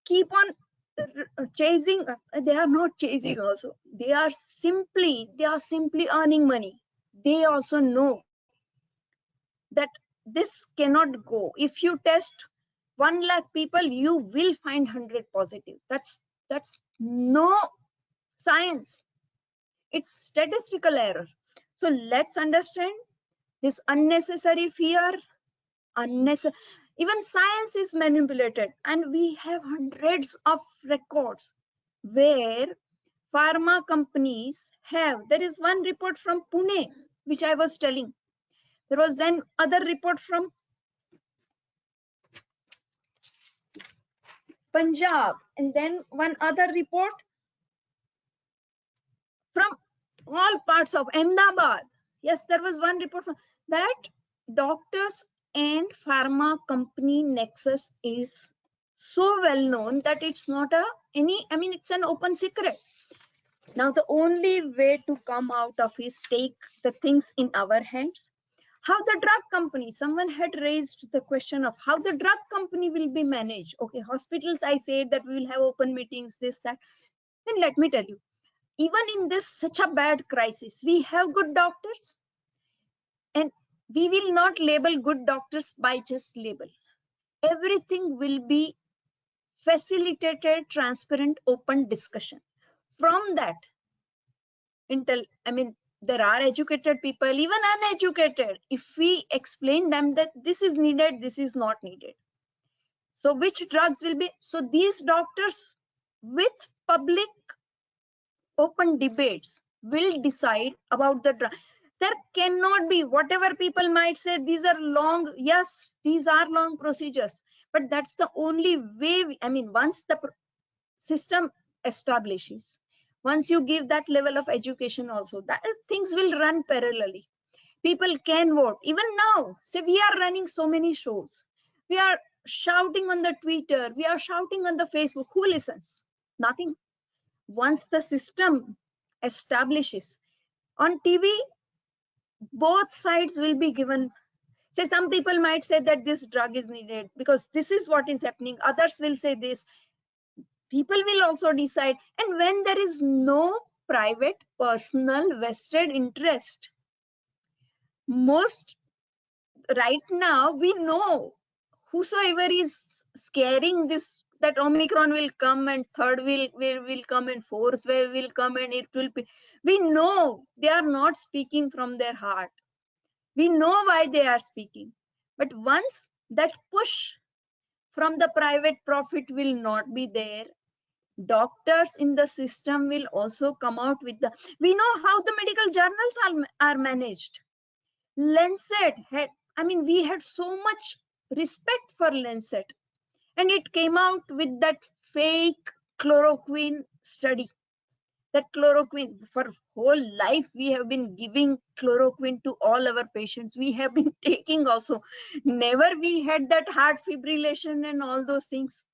keep on chasing. They are not chasing also. They are simply earning money. They also know that this cannot go. If you test 1 lakh people, you will find 100 positive. That's no science. It's statistical error. So let's understand this unnecessary fear, even science is manipulated, and we have hundreds of records where pharma companies have. There is one report from Pune which I was telling. There was then other report from Punjab, and then one other report from all parts of Ahmedabad. Yes, there was one report from that. Doctors and pharma company nexus is so well known that it's not it's an open secret. Now the only way to come out of is take the things in our hands. How the drug company, someone had raised the question of how the drug company will be managed. Okay, hospitals, I said that we will have open meetings, this, that. Then let me tell you, even in this such a bad crisis, we have good doctors, and we will not label good doctors by just label. Everything will be facilitated, transparent, open discussion. From that, there are educated people, even uneducated. If we explain them that this is needed, this is not needed. So which drugs will be? So these doctors with public open debates will decide about the drug. There cannot be, whatever people might say, these are long. Yes, these are long procedures, but that's the only way. Once the system establishes, once you give that level of education also, that things will run parallelly. People can vote. Even now, say we are running so many shows, we are shouting on the Twitter, we are shouting on the Facebook. Who listens? Nothing. Once the system establishes, on TV, both sides will be given. Say some people might say that this drug is needed because this is what is happening. Others will say this. People will also decide. And when there is no private, personal, vested interest, most right now we know whosoever is scaring this that Omicron will come and third will come and fourth wave will come and it will be. We know they are not speaking from their heart. We know why they are speaking. But once that push from the private profit will not be there, doctors in the system will also come out with the. We know how the medical journals are managed. Lancet had, I mean, we had so much respect for Lancet, and it came out with that fake chloroquine study. That chloroquine, for whole life we have been giving chloroquine to all our patients. We have been taking also. Never we had that heart fibrillation and all those things.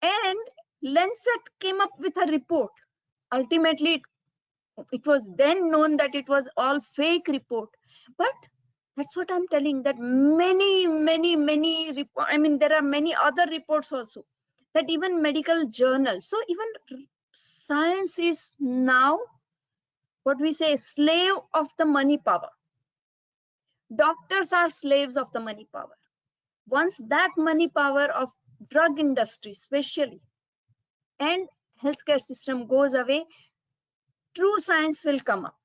And Lancet came up with a report. Ultimately, it was then known that it was all fake report. But that's what I'm telling, that many I mean, there are many other reports also, that even medical journals. So even science is now what we say slave of the money power. Doctors are slaves of the money power. Once that money power of drug industry especially and healthcare system goes away, true science will come up,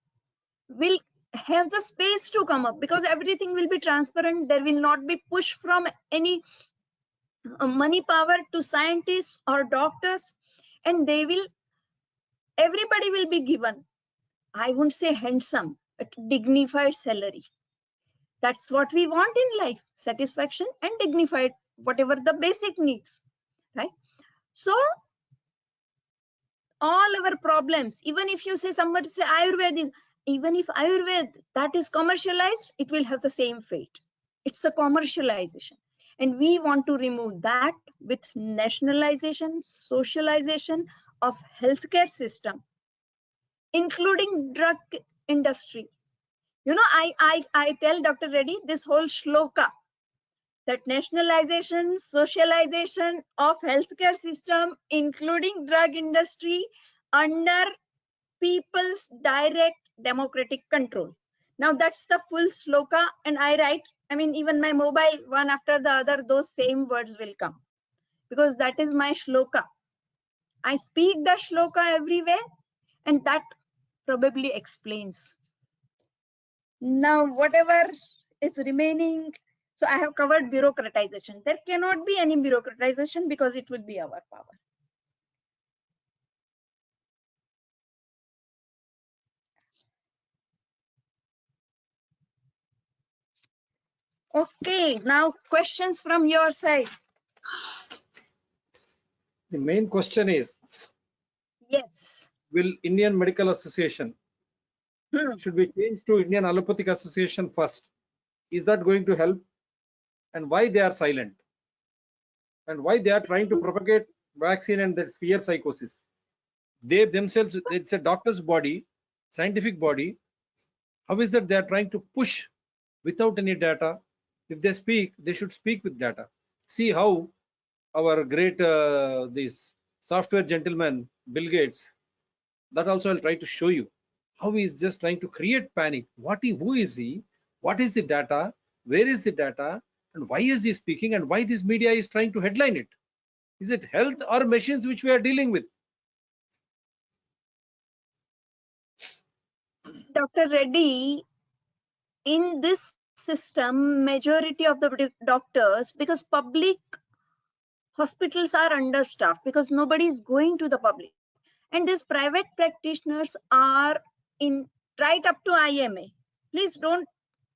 will have the space to come up, because everything will be transparent. There will not be push from any money power to scientists or doctors, and everybody will be given, I won't say handsome, but dignified salary. That's what we want in life, satisfaction and dignified, whatever the basic needs, right? So all our problems, even if you say, somebody say Ayurveda is, even if Ayurveda that is commercialized, it will have the same fate. It's a commercialization, and we want to remove that with nationalization, socialization of healthcare system, including drug industry. You know, I tell Dr. Reddy this whole shloka, that nationalization, socialization of healthcare system, including drug industry, under people's direct democratic control. Now that's the full shloka, and I write, I mean, even my mobile, one after the other, those same words will come, because that is my shloka. I speak the shloka everywhere, and that probably explains. Now, whatever is remaining, so I have covered bureaucratization. There cannot be any bureaucratization because it will be our power. Okay, now questions from your side. The main question is, Yes. will Indian Medical Association should be changed to Indian Allopathic Association first? Is that going to help? And why they are silent? And why they are trying to propagate vaccine and that fear psychosis? They themselves, it's a doctor's body, scientific body. How is that they are trying to push without any data? If they speak, they should speak with data. See how our great this software gentleman Bill Gates, that also I'll try to show you how he is just trying to create panic. Who is he? What is the data? Where is the data? And why is he speaking? And why this media is trying to headline it? Is it health or machines which we are dealing with? Dr. Reddy, in this system, majority of the doctors, because public hospitals are understaffed, because nobody is going to the public, and these private practitioners are in right up to IMA. Please don't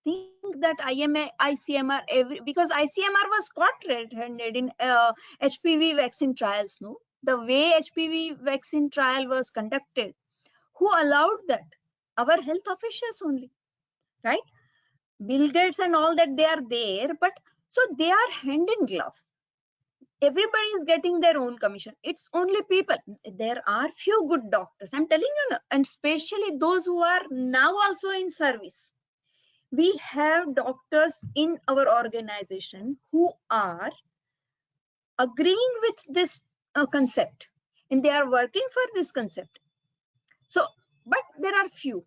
think that IMA, ICMR, because ICMR was caught red-handed in HPV vaccine trials. No, the way HPV vaccine trial was conducted, who allowed that? Our health officials only, right? Bill Gates and all that, they are there, but so they are hand in glove. Everybody is getting their own commission. It's only people. There are few good doctors, I'm telling you, and especially those who are now also in service. We have doctors in our organization who are agreeing with this concept, and they are working for this concept. So, but there are few.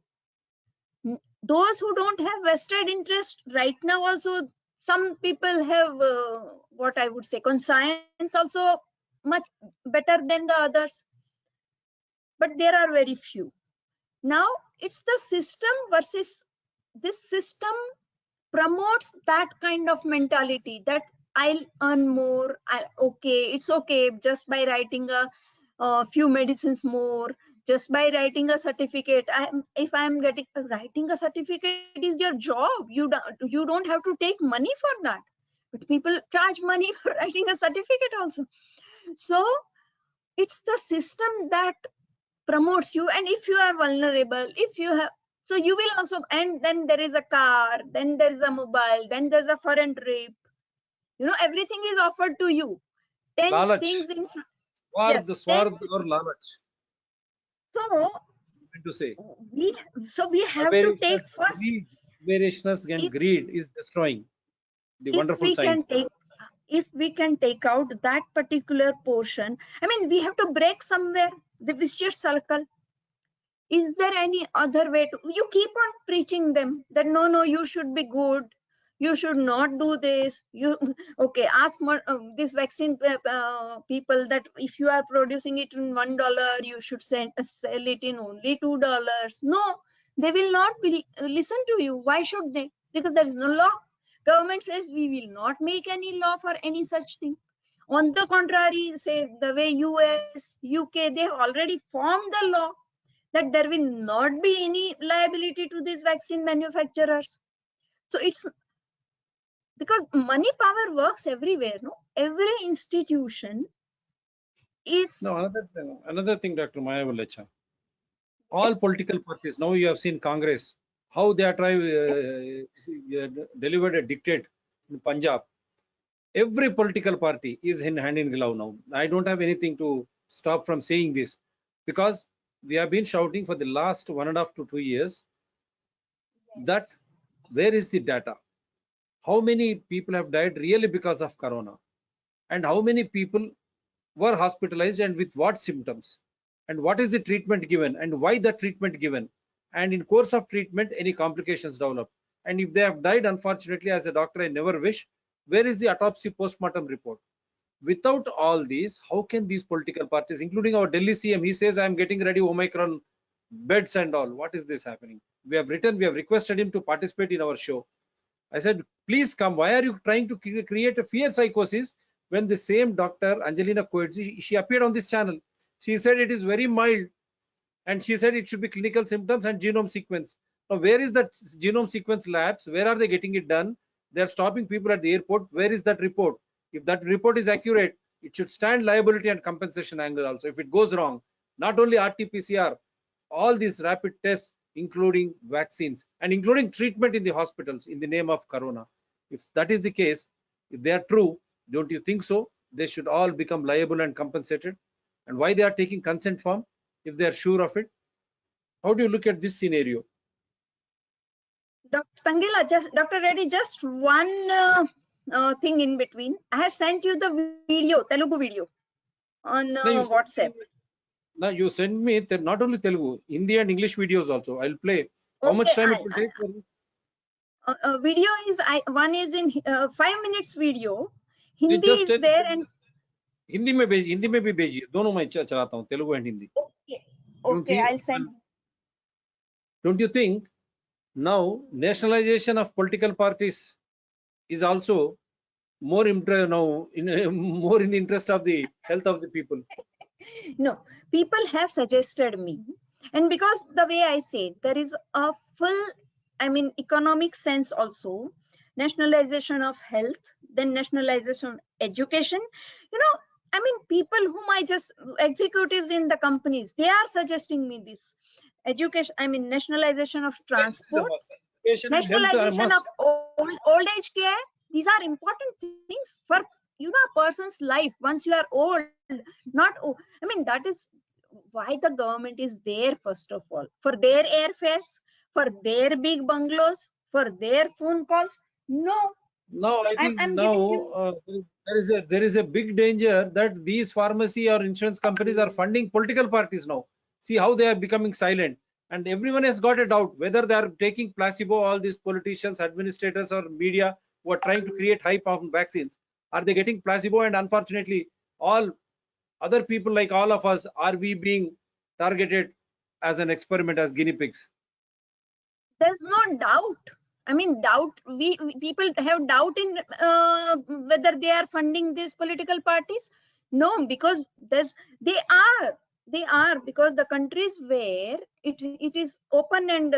Those who don't have vested interest right now, also some people have what I would say, conscience also much better than the others, but there are very few. Now it's the system versus this system promotes that kind of mentality that I'll earn more. Okay, it's okay just by writing a few medicines more, just by writing a certificate. If I'm getting writing a certificate is your job. You don't have to take money for that, but people charge money for writing a certificate also. So it's the system that promotes you, and if you are vulnerable, if you have, so you will also, and then there is a car, then there is a mobile, then there's a foreign trip, everything is offered to you. 10 Lalach. things in Sward, yes, Sward or Lalach. so To say we have to take first, avariciousness and greed is destroying the wonderful science. if we can take out that particular portion, I mean, we have to break somewhere the vicious circle. Is there any other way to, you keep on preaching them that no, you should be good, you should not do this, okay, ask more this vaccine people that if you are producing it in $1, you should sell it in only $2. No, they will not listen to you. Why should they? Because there is no law. Government says we will not make any law for any such thing. On the contrary, say the way US, UK, they have already formed the law that there will not be any liability to these vaccine manufacturers. So it's because money power works everywhere, no? Every institution is. No, another thing, Dr. Maya Valecha. All political parties, now you have seen Congress, how they are trying delivered a dictate in Punjab. Every political party is in hand in glove now. I don't have anything to stop from saying this, because we have been shouting for the last 1.5 to 2 years that where is the data? How many people have died really because of corona? And how many people were hospitalized and with what symptoms? And what is the treatment given and why the treatment given? And in course of treatment, any complications develop? And if they have died, unfortunately, as a doctor, I never wish, where is the autopsy postmortem report? Without all these, how can these political parties, including our Delhi CM, he says, I'm getting ready Omicron beds and all. What is this happening? We have requested him to participate in our show. I said, please come. Why are you trying to create a fear psychosis when the same doctor, Angelina Coetzee, she appeared on this channel. She said it is very mild. And she said it should be clinical symptoms and genome sequence. Now, where is that genome sequence labs? Where are they getting it done? They're stopping people at the airport. Where is that report? If that report is accurate, it should stand liability and compensation angle also. If it goes wrong, not only RT-PCR, all these rapid tests, including vaccines and including treatment in the hospitals in the name of corona. If that is the case, if they are true, don't you think so? They should all become liable and compensated. And why they are taking consent form if they are sure of it? How do you look at this scenario? Dr. Tangela, Dr. Reddy, just one thing in between. I have sent you the video, Telugu video on WhatsApp. Now you send me not only Telugu, Hindi and English videos also. I'll play. How much time it will take for you? Video is one is in 5 minutes video. Hindi is there and Hindi में भी भेजिए. दोनों मैं चलाता हूँ, Telugu and Hindi. Okay, I'll send. Don't you think now nationalization of political parties is also more in the interest of the health of the people? No, people have suggested me, and because the way I said, there is a full, economic sense also, nationalization of health, then nationalization of education. People whom executives in the companies, they are suggesting me this. Education, nationalization of transport, nationalization of old age care. These are important things for a person's life once you are old. That is why the government is there, first of all, for their airfares, for their big bungalows, for their phone calls. No, I think there is a big danger that these pharmacy or insurance companies are funding political parties now. See how they are becoming silent, and everyone has got a doubt whether they are taking placebo. All these politicians, administrators, or media who are trying to create hype on vaccines. Are they getting placebo? And unfortunately, all other people like all of us, are we being targeted as an experiment, as guinea pigs? There's no doubt. I mean, doubt. People have doubt in whether they are funding these political parties. No, because they are, because the countries where it is open and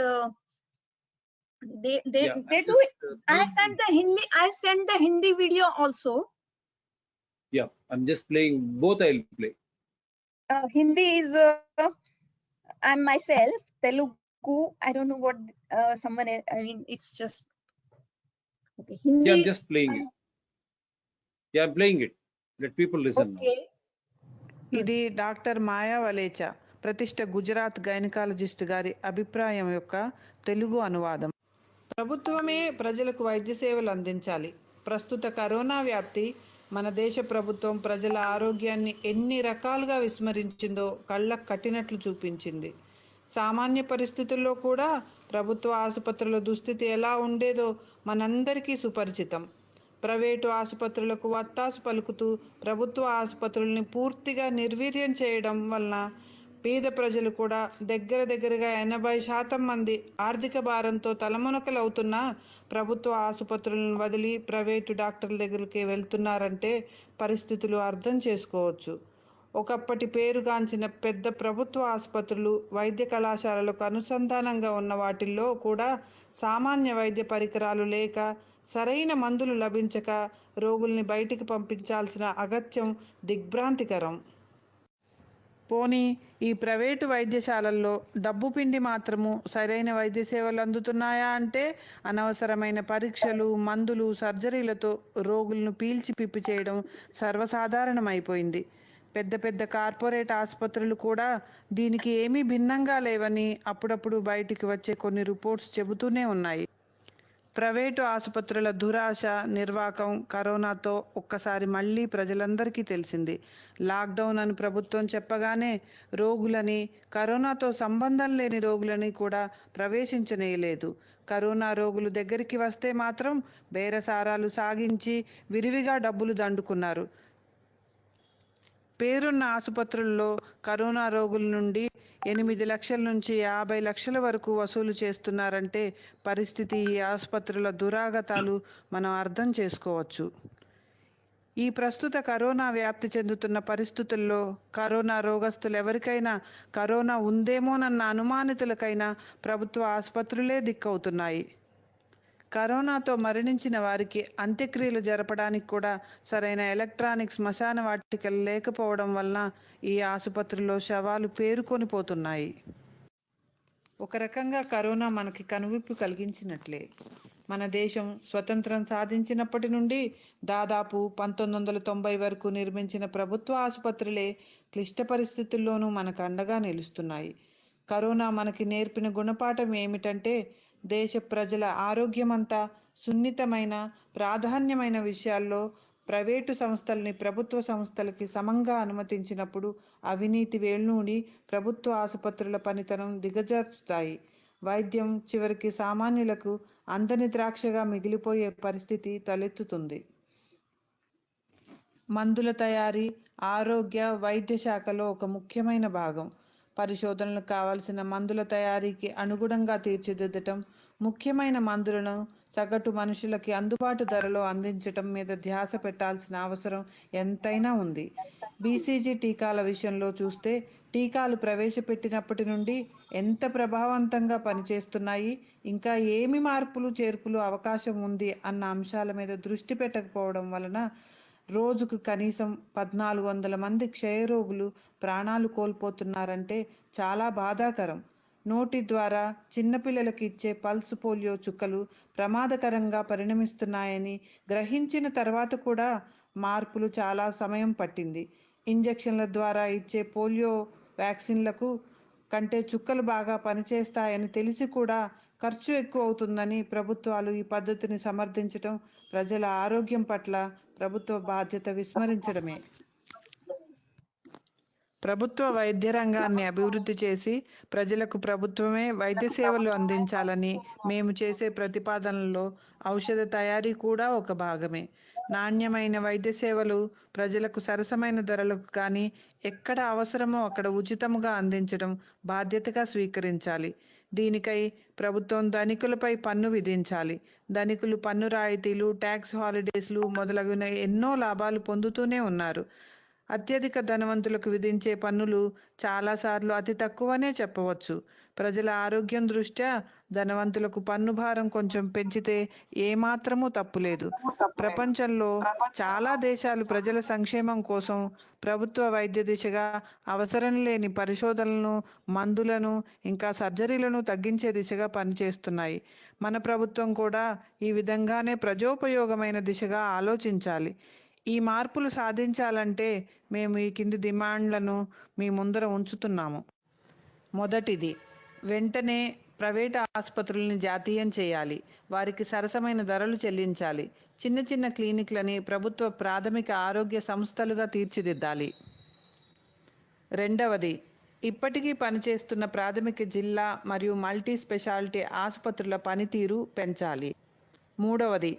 they I'm do just it. I sent the Hindi video also. yeah, I'm just playing both. I'll play. Hindi is I'm myself. Telugu, I don't know what someone. I mean, it's just okay. Hindi. Yeah, I'm just playing it. Yeah, I'm playing it. Let people listen now. Okay. ఇది doctor మాయా వలేచా, ప్రతిష్ఠ Gujarat gynaecologist గారి అభిప్రాయం యొక్క తెలుగు అనువాదం. ప్రభుత్వమే ప్రజలకు వైద్య సేవలు అందించాలి. ప్రస్తుత కరోనా వ్యాప్తి మన దేశ ప్రభుత్వం ప్రజల ఆరోగ్యాన్ని ఎన్ని రకాలుగా విస్మరించిందో కళ్ళకు కట్టినట్లు చూపించింది. సామాన్య పరిస్థితుల్లో కూడా ప్రభుత్వ ఆసుపత్రుల దుస్థితి ఎలా ఉండేదో మనందరికీ సుపరిచితం. ప్రైవేటు ఆసుపత్రులకు వత్తాసు పలుకుతూ ప్రభుత్వ ఆసుపత్రుల్ని పూర్తిగా నిర్వీర్యం చేయడం వలన పేద ప్రజలు కూడా దగ్గరగా 80% మంది ఆర్థిక భారంతో తలమునకలవుతున్న ప్రభుత్వ ఆసుపత్రులను వదిలి ప్రైవేటు డాక్టర్ల దగ్గరికి వెళ్తున్నారంటే పరిస్థితులు అర్థం చేసుకోవచ్చు. ఒకప్పటి పేరుగాంచిన పెద్ద ప్రభుత్వ ఆసుపత్రులు, వైద్య కళాశాలలకు అనుసంధానంగా ఉన్న వాటిల్లో కూడా సామాన్య వైద్య పరికరాలు లేక, సరైన మందులు లభించక రోగుల్ని బయటికి పంపించాల్సిన అగత్యం దిగ్భ్రాంతికరం. పోనీ ఈ ప్రైవేటు వైద్యశాలల్లో డబ్బు పిండి మాత్రము సరైన వైద్య సేవలు అందుతున్నాయా అంటే అనవసరమైన పరీక్షలు, మందులు, సర్జరీలతో రోగులను పీల్చి పిప్పి చేయడం సర్వసాధారణమైపోయింది. పెద్ద కార్పొరేట్ ఆసుపత్రులు కూడా దీనికి ఏమీ భిన్నంగా లేవని అప్పుడప్పుడు బయటికి వచ్చే కొన్ని రిపోర్ట్స్ చెబుతూనే ఉన్నాయి. ప్రైవేటు ఆసుపత్రుల దురాశ, నిర్వాకం కరోనాతో ఒక్కసారి మళ్ళీ ప్రజలందరికీ తెలిసింది. లాక్డౌన్ అని ప్రభుత్వం చెప్పగానే రోగులని, కరోనాతో సంబంధం లేని రోగులని కూడా ప్రవేశించనేయలేదు. కరోనా రోగులు దగ్గరికి వస్తే మాత్రం బేరసారాలు సాగించి విరివిగా డబ్బులు దండుకున్నారు. పేరున్న ఆసుపత్రుల్లో కరోనా రోగుల నుండి 8 లక్షల నుంచి 50 లక్షల వరకు వసూలు చేస్తున్నారంటే పరిస్థితి, ఈ ఆసుపత్రుల దురాగతాలు మనం అర్థం చేసుకోవచ్చు. ఈ ప్రస్తుత కరోనా వ్యాప్తి చెందుతున్న పరిస్థితుల్లో కరోనా రోగస్తులు ఎవరికైనా కరోనా ఉందేమోనన్న అనుమానితులకైనా ప్రభుత్వ ఆసుపత్రులే దిక్కవుతున్నాయి. కరోనాతో మరణించిన వారికి అంత్యక్రియలు జరపడానికి కూడా సరైన ఎలక్ట్రానిక్ శ్మశాన వాటికలు లేకపోవడం వలన ఈ ఆసుపత్రుల్లో శవాలు పేరుకొని పోతున్నాయి. ఒక రకంగా కరోనా మనకి కనువిప్పు కలిగించినట్లే. మన దేశం స్వతంత్రం సాధించినప్పటి నుండి దాదాపు 1990 వరకు నిర్మించిన ప్రభుత్వ ఆసుపత్రులే క్లిష్ట పరిస్థితుల్లోనూ మనకు అండగా నిలుస్తున్నాయి. కరోనా మనకి నేర్పిన గుణపాఠం ఏమిటంటే, దేశ ప్రజల ఆరోగ్యమంతా సున్నితమైన, ప్రాధాన్యమైన విషయాల్లో ప్రైవేటు సంస్థల్ని ప్రభుత్వ సంస్థలకి సమంగా అనుమతించినప్పుడు అవినీతి వేళ్లూని ప్రభుత్వ ఆసుపత్రుల పనితనం దిగజార్చుతాయి. వైద్యం చివరికి సామాన్యులకు అందని ద్రాక్షగా మిగిలిపోయే పరిస్థితి తలెత్తుతుంది. మందుల తయారీ ఆరోగ్య వైద్య శాఖలో ఒక ముఖ్యమైన భాగం. పరిశోధనలకు కావలసిన మందుల తయారీకి అనుగుణంగా తీర్చిదిద్దటం, ముఖ్యమైన మందులను సగటు మనుషులకి అందుబాటు ధరలో అందించటం మీద ధ్యాస పెట్టాల్సిన అవసరం ఎంతైనా ఉంది. బీసీజీ టీకాల విషయంలో చూస్తే టీకాలు ప్రవేశపెట్టినప్పటి నుండి ఎంత ప్రభావవంతంగా పనిచేస్తున్నాయి, ఇంకా ఏమి మార్పులు చేర్పులు అవకాశం ఉంది అన్న అంశాల మీద దృష్టి పెట్టకపోవడం వలన రోజుకు కనీసం 1400 మంది క్షయరోగులు ప్రాణాలు కోల్పోతున్నారంటే చాలా బాధాకరం. నోటి ద్వారా చిన్నపిల్లలకి ఇచ్చే పల్స్ పోలియో చుక్కలు ప్రమాదకరంగా పరిణమిస్తున్నాయని గ్రహించిన తర్వాత కూడా మార్పులు చాలా సమయం పట్టింది. ఇంజెక్షన్ల ద్వారా ఇచ్చే పోలియో వ్యాక్సిన్లకు కంటే చుక్కలు బాగా పనిచేస్తాయని తెలిసి కూడా ఖర్చు ఎక్కువ అవుతుందని ప్రభుత్వాలు ఈ పద్ధతిని సమర్థించటం ప్రజల ఆరోగ్యం పట్ల ప్రభుత్వ బాధ్యత విస్మరించడమే. ప్రభుత్వ వైద్య రంగాన్ని అభివృద్ధి చేసి ప్రజలకు ప్రభుత్వమే వైద్య సేవలు అందించాలని మేము చేసే ప్రతిపాదనలో ఔషధ తయారీ కూడా ఒక భాగమే. నాణ్యమైన వైద్య సేవలు ప్రజలకు సరసమైన ధరలకు కానీ ఎక్కడ అవసరమో అక్కడ ఉచితంగా అందించడం బాధ్యతగా స్వీకరించాలి. దీనికై ప్రభుత్వం ధనికులపై పన్ను విధించాలి. ధనికులు పన్ను రాయితీలు, ట్యాక్స్ హాలిడేస్లు మొదలగున ఎన్నో లాభాలు పొందుతూనే ఉన్నారు. అత్యధిక ధనవంతులకు విధించే పన్నులు చాలాసార్లు అతి తక్కువనే చెప్పవచ్చు. ప్రజల ఆరోగ్యం దృష్ట్యా ధనవంతులకు పన్ను భారం కొంచెం పెంచితే ఏమాత్రమూ తప్పులేదు. ప్రపంచంలో చాలా దేశాలు ప్రజల సంక్షేమం కోసం ప్రభుత్వ వైద్య దిశగా అవసరం లేని పరిశోధనలను, మందులను, ఇంకా సర్జరీలను తగ్గించే దిశగా పనిచేస్తున్నాయి. మన ప్రభుత్వం కూడా ఈ విధంగానే ప్రజోపయోగమైన దిశగా ఆలోచించాలి. ఈ మార్పులు సాధించాలంటే మేము ఈ కింది డిమాండ్లను మీ ముందర ఉంచుతున్నాము. మొదటిది, వెంటనే ప్రైవేట్ ఆసుపత్రుల్ని జాతీయం చేయాలి. వారికి సరసమైన ధరలు చెల్లించాలి. చిన్న చిన్న క్లినిక్లని ప్రభుత్వ ప్రాథమిక ఆరోగ్య సంస్థలుగా తీర్చిదిద్దాలి. రెండవది, ఇప్పటికీ పనిచేస్తున్న ప్రాథమిక జిల్లా మరియు మల్టీ స్పెషాలిటీ ఆసుపత్రుల పనితీరు పెంచాలి. మూడవది,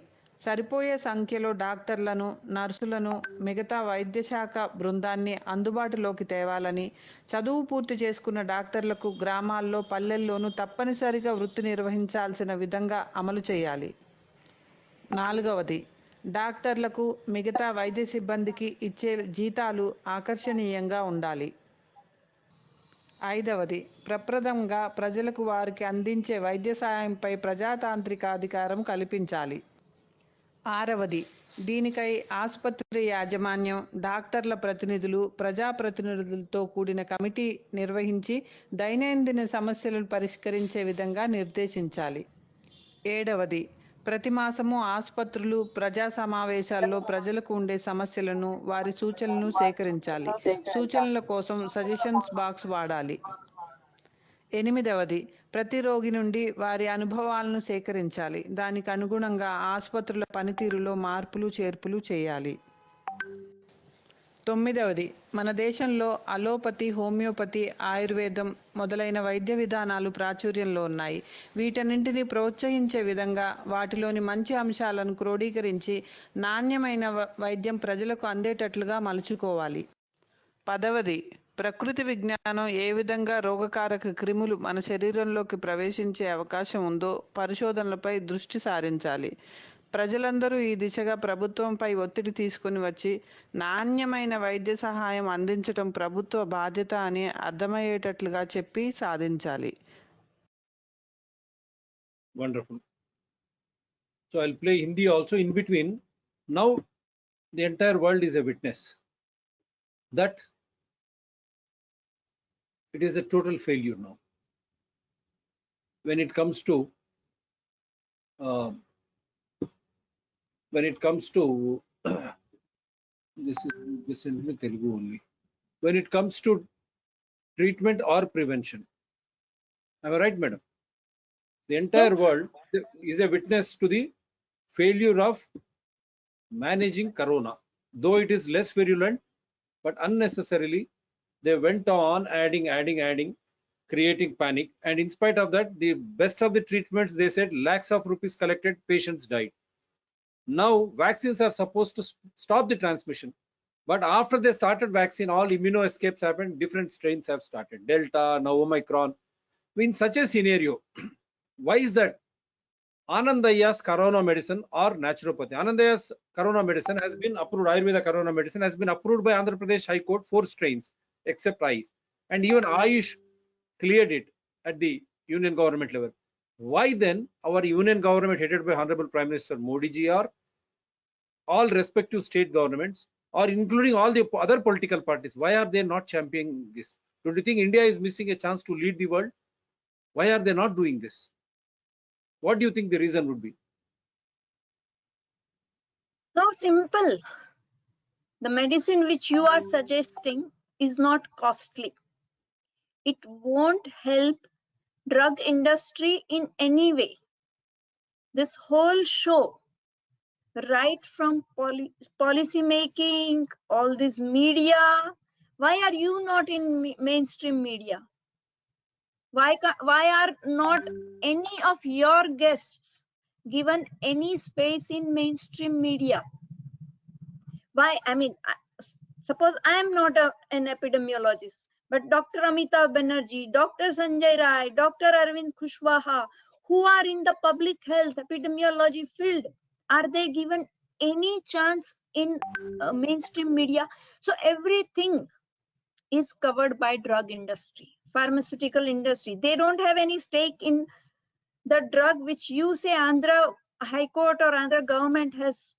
సరిపోయే సంఖ్యలో డాక్టర్లను, నర్సులను, మిగతా వైద్య శాఖ బృందాన్ని అందుబాటులోకి తేవాలని, చదువు పూర్తి చేసుకున్న డాక్టర్లకు గ్రామాల్లో, పల్లెల్లోనూ తప్పనిసరిగా వృత్తి నిర్వహించాల్సిన విధంగా అమలు చేయాలి. నాలుగవది, డాక్టర్లకు, మిగతా వైద్య సిబ్బందికి ఇచ్చే జీతాలు ఆకర్షణీయంగా ఉండాలి. ఐదవది, ప్రప్రథంగా ప్రజలకు వారికి అందించే వైద్య సాయంపై ప్రజాతాంత్రిక అధికారం కల్పించాలి. ఆరవది, దీనికై ఆసుపత్రి యాజమాన్యం, డాక్టర్ల ప్రతినిధులు, ప్రజాప్రతినిధులతో కూడిన కమిటీ నిర్వహించి దైనందిన సమస్యలను పరిష్కరించే విధంగా నిర్దేశించాలి. ఏడవది, ప్రతి మాసము ఆసుపత్రులు, ప్రజా సమావేశాల్లో ప్రజలకు ఉండే సమస్యలను, వారి సూచనలను సేకరించాలి. సూచనల కోసం సజెషన్స్ బాక్స్ వాడాలి. ఎనిమిదవది, ప్రతి రోగి నుండి వారి అనుభవాలను సేకరించాలి. దానికి అనుగుణంగా ఆసుపత్రుల పనితీరులో మార్పులు చేర్పులు చేయాలి. తొమ్మిదవది, మన దేశంలో అలోపతి, హోమియోపతి, ఆయుర్వేదం మొదలైన వైద్య విధానాలు ప్రాచుర్యంలో ఉన్నాయి. వీటన్నింటినీ ప్రోత్సహించే విధంగా వాటిలోని మంచి అంశాలను క్రోడీకరించి నాణ్యమైన వైద్యం ప్రజలకు అందేటట్లుగా మలుచుకోవాలి. పదవది, ప్రకృతి విజ్ఞానం ఏ విధంగా రోగకారక క్రిములు మన శరీరంలోకి ప్రవేశించే అవకాశం ఉందో పరిశోధనలపై దృష్టి సారించాలి. ప్రజలందరూ ఈ దిశగా ప్రభుత్వంపై ఒత్తిడి తీసుకుని వచ్చి నాణ్యమైన వైద్య సహాయం అందించడం ప్రభుత్వ బాధ్యత అని అర్థమయ్యేటట్లుగా చెప్పి సాధించాలి. Wonderful. So I'll play Hindi also in between. Now the entire world is a witness that it is a total failure now. When it comes to this is in Telugu only. When it comes to treatment or prevention, am I right, madam? The entire world is a witness to the failure of managing corona. Though it is less virulent, but unnecessarily they went on adding, creating panic. And in spite of that, the best of the treatments, they said lakhs of rupees collected, patients died. Now vaccines are supposed to stop the transmission. But after they started vaccine, all immuno escapes happened. Different strains have started. Delta, now Omicron. In such a scenario, why is that? Anandaya's corona medicine or naturopathy. Anandaya's corona medicine has been approved. Ayurveda corona medicine has been approved by Andhra Pradesh High Court, 4 strains, except Ayush. And even Ayush cleared it at the union government level. Why then our union government headed by Honorable Prime Minister Modi ji or all respective state governments or including all the other political parties, why are they not championing this? Don't you think India is missing a chance to lead the world? Why are they not doing this? What do you think the reason would be? So simple. The medicine which you are suggesting is not costly. It won't help drug industry in any way. This whole show, right from policy making, all this media, why are you not in mainstream media? Why are not any of your guests given any space in mainstream media? Why? I mean, suppose I am not an epidemiologist, but Dr. Amitabh Banerjee, Dr. Sanjay Rai, Dr. Arvind Kushwaha, who are in the public health epidemiology field, are they given any chance in mainstream media? So everything is covered by drug industry, pharmaceutical industry. They don't have any stake in the drug which you say Andhra High Court or Andhra government has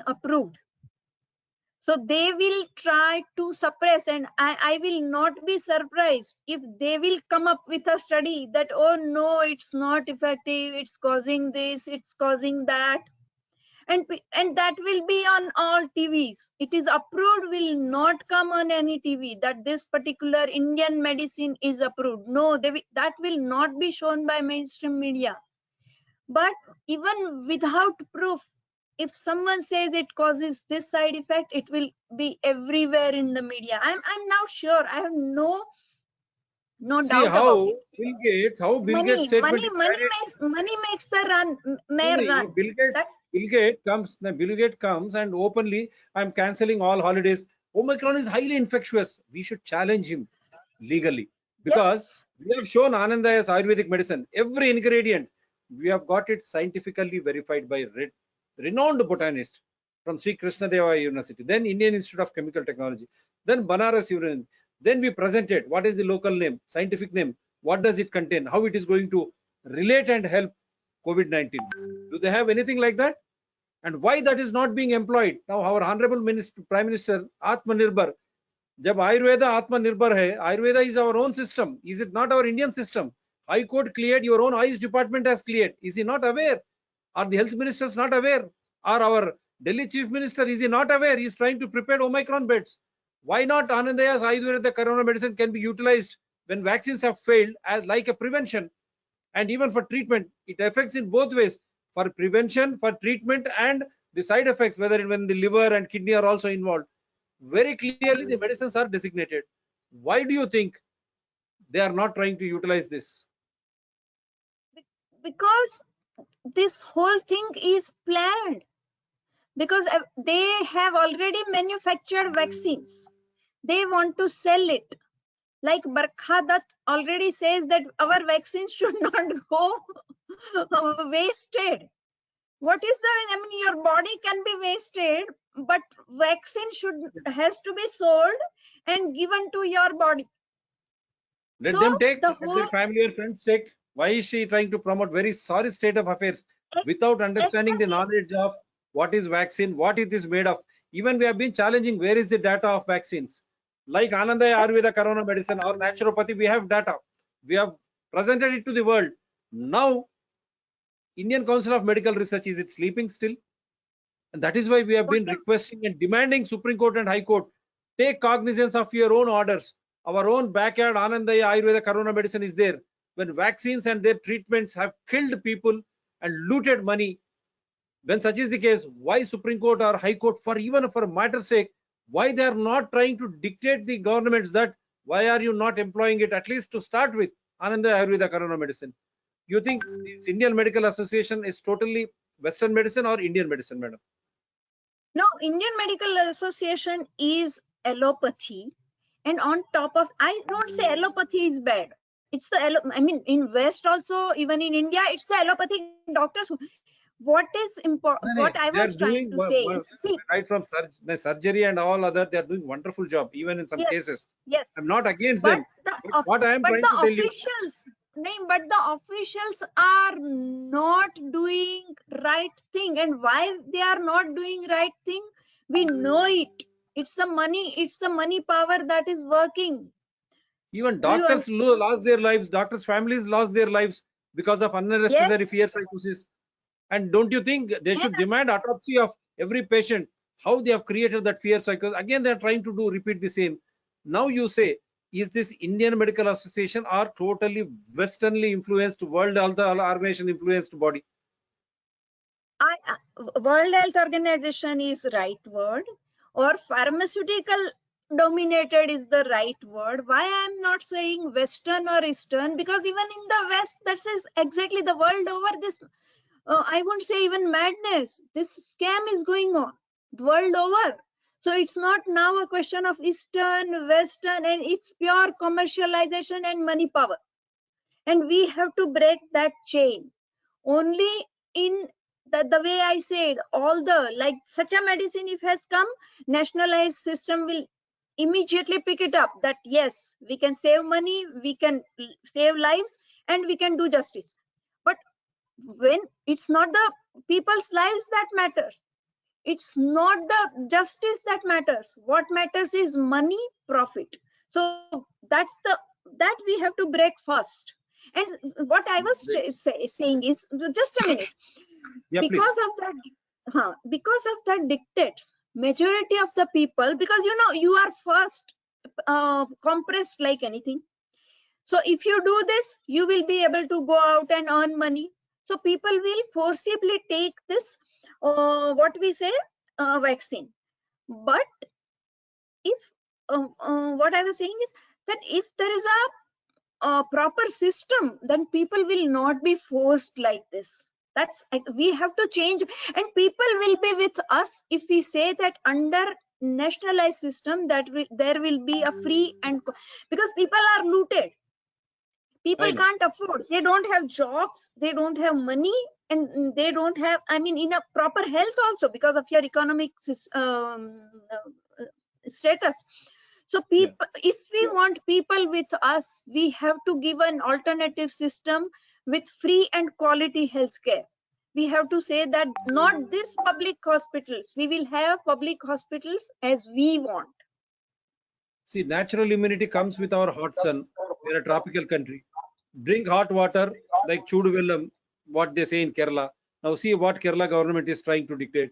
approved. So they will try to suppress, and I will not be surprised if they will come up with a study that, oh no, it's not effective, it's causing this, it's causing that. And that will be on all TVs. It is approved will not come on any TV that this particular Indian medicine is approved. No, that will not be shown by mainstream media. But even without proof, if someone says it causes this side effect, it will be everywhere in the media. I'm now sure. I have no See doubt about it. How Bill Gates statement is carried. Money makes the mayor run. Bill Gates comes and openly, I'm canceling all holidays. Omicron is highly infectious. We should challenge him legally, because Yes. we have shown Anandaya's Ayurvedic medicine. Every ingredient, we have got it scientifically verified by renowned botanist from Sri Krishna Deva University, then Indian Institute of Chemical Technology, then Banaras University. Then we presented what is the local name, scientific name, what does it contain, how it is going to relate and help COVID-19. Do they have anything like that? And why that is not being employed? Now our Honorable Minister, Prime Minister, Atmanirbhar, jab Ayurveda Atmanirbhar hai, Ayurveda is our own system. Is it not our Indian system? High Court cleared, your own Ayush department has cleared. Is he not aware? Are the health ministers not aware? Are our Delhi Chief Minister, is he not aware? He is trying to prepare Omicron beds. Why not Anandaya's Ayurveda corona medicine can be utilized when vaccines have failed as like a prevention, and even for treatment? It affects in both ways, for prevention, for treatment, and the side effects, whether when the liver and kidney are also involved. Very clearly the medicines are designated. Why do you think they are not trying to utilize this? Because this whole thing is planned. Because they have already manufactured vaccines. They want to sell it. Like Barkha Dutt already says that our vaccines should not go wasted. What is the, I mean, your body can be wasted, but vaccine has to be sold and given to your body. Let So them take, the let whole their family or friends take. Why is she trying to promote very sorry state of affairs without understanding the knowledge of what is vaccine, what it is made of? Even we have been challenging, where is the data of vaccines? Like Anandaya Ayurveda corona medicine or naturopathy, we have data. We have presented it to the world. Now, Indian Council of Medical Research, is it sleeping still? And that is why we have been requesting and demanding Supreme Court and High Court, take cognizance of your own orders. Our own backyard Anandaya Ayurveda corona medicine is there. When vaccines and their treatments have killed people and looted money, when such is the case, why Supreme Court or High Court, for even for a matter sake, why they are not trying to dictate the governments that why are you not employing it, at least to start with, Anandaya Ayurveda corona medicine? You think this Indian Medical Association is totally Western medicine or Indian medicine, madam? No, Indian Medical Association is allopathy, and on top of, I don't say allopathy is bad. It's the I mean, in West also, even in India, it's the allopathic doctors. What is important? What I was trying to say is, see, right from surgery and all other, they are doing wonderful job, even in some cases. Yes, I'm not against but them. But what I am trying to tell you, but the officials are not doing right thing. And why they are not doing right thing, we know it. It's the money power that is working. even doctors lost their lives, doctors' families lost their lives because of unnecessary fear psychosis. And don't you think they should demand autopsy of every patient? How they have created that fear psychosis? Again, they are trying to repeat the same. Now you say, is this Indian Medical Association or totally Westernly influenced, World Health Organization influenced body? World Health Organization is right word, or pharmaceutical dominated is the right word. Why I am not saying Western or Eastern? Because even in the West, that is exactly the world over. This I won't say even madness. This scam is going on the world over. So it's not now a question of Eastern, Western, and it's pure commercialization and money power. And we have to break that chain. Only in the way I said, all the, like such a medicine if has come, nationalized system will immediately pick it up, that yes, we can save money, we can save lives, and we can do justice. But when it's not the people's lives that matters, it's not the justice that matters, what matters is money, profit. So that's the, that we have to break first. And what I was saying is, just a minute, Yeah, please. because of that dictates majority of the people, because you know you are first compressed like anything. So if you do this, you will be able to go out and earn money. So people will forcibly take this, what we say, vaccine. But if what I was saying is that if there is a proper system, then people will not be forced like this. That's, we have to change, and people will be with us if we say that under nationalized system that there will be a free and, because people are looted. People can't afford, they don't have jobs, they don't have money, and they don't have, I mean, in a proper health also because of your economic status. So people, if we want people with us, we have to give an alternative system with free and quality healthcare. We have to say that not this public hospitals, we will have public hospitals as we want. See, natural immunity comes with our hot sun. We are a tropical country. Drink hot water like Chudu Vellam, what they say in Kerala. Now see what Kerala government is trying to dictate.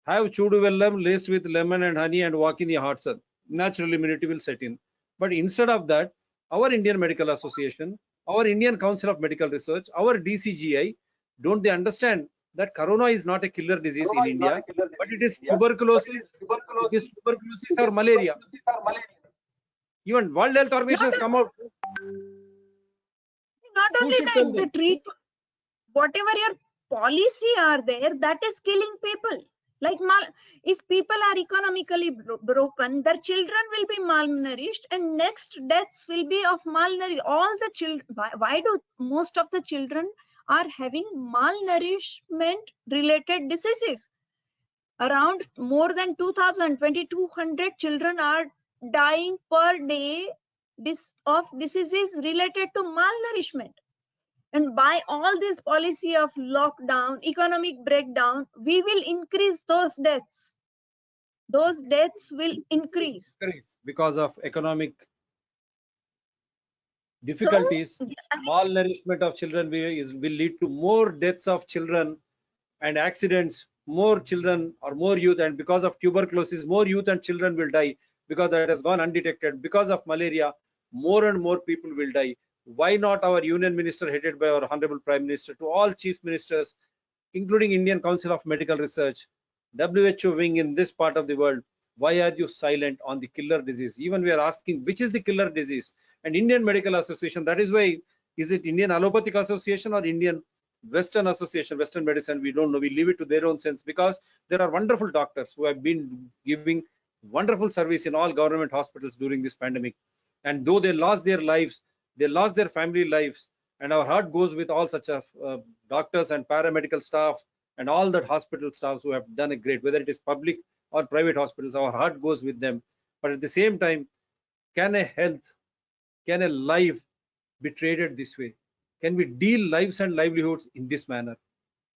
Have Chudu Vellam laced with lemon and honey and walk in the hot sun. Natural immunity will set in. But instead of that, our Indian Medical Association, our Indian Council of Medical Research, our DCGI, don't they understand that corona is not a killer disease in India, but it is tuberculosis, it is tuberculosis or malaria. Even World Health Organization has come out. Not only that, the treat, whatever your policy are there, that is killing people. Like if people are economically broken, their children will be malnourished, and next deaths will be of malnourished. All the children, why do most of the children are having malnourishment related diseases? Around more than 2,200 children are dying per day of diseases related to malnourishment. And by all this policy of lockdown, economic breakdown, we will increase those deaths. Those deaths will increase because of economic difficulties. So, malnourishment of children will lead to more deaths of children and accidents. More children or more youth, and because of tuberculosis, more youth and children will die because that has gone undetected. Because of malaria, more and more people will die. Why not our union minister, headed by our honorable prime minister, to all chief ministers, including Indian Council of Medical Research, WHO wing in this part of the world, why are you silent on the killer disease? Even we are asking which is the killer disease, and Indian Medical Association, that is why, is it Indian Allopathic Association or Indian Western Association, Western Medicine, we don't know, we leave it to their own sense, because there are wonderful doctors who have been giving wonderful service in all government hospitals during this pandemic, and though they lost their lives, they lost their family lives, and our heart goes with all such doctors and paramedical staff and all that hospital staffs who have done a great, whether it is public or private hospitals, our heart goes with them. But at the same time, can a life be traded this way? Can we deal lives and livelihoods in this manner?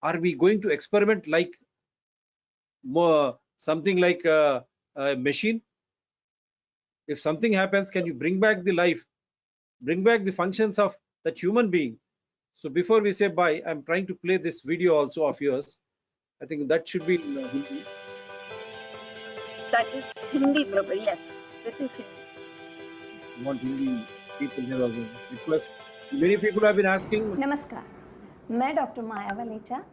Are we going to experiment like something like a machine? If something happens, can you bring back the life, bring back the functions of that human being? So before we say bye, I'm trying to play this video also of yours. I think that should be in Hindi. That is Hindi, Prabhu. Yes, this is Hindi. You want Hindi people here also? Request. Many people have been asking. नमस्कार, मैं doctor माया Walecha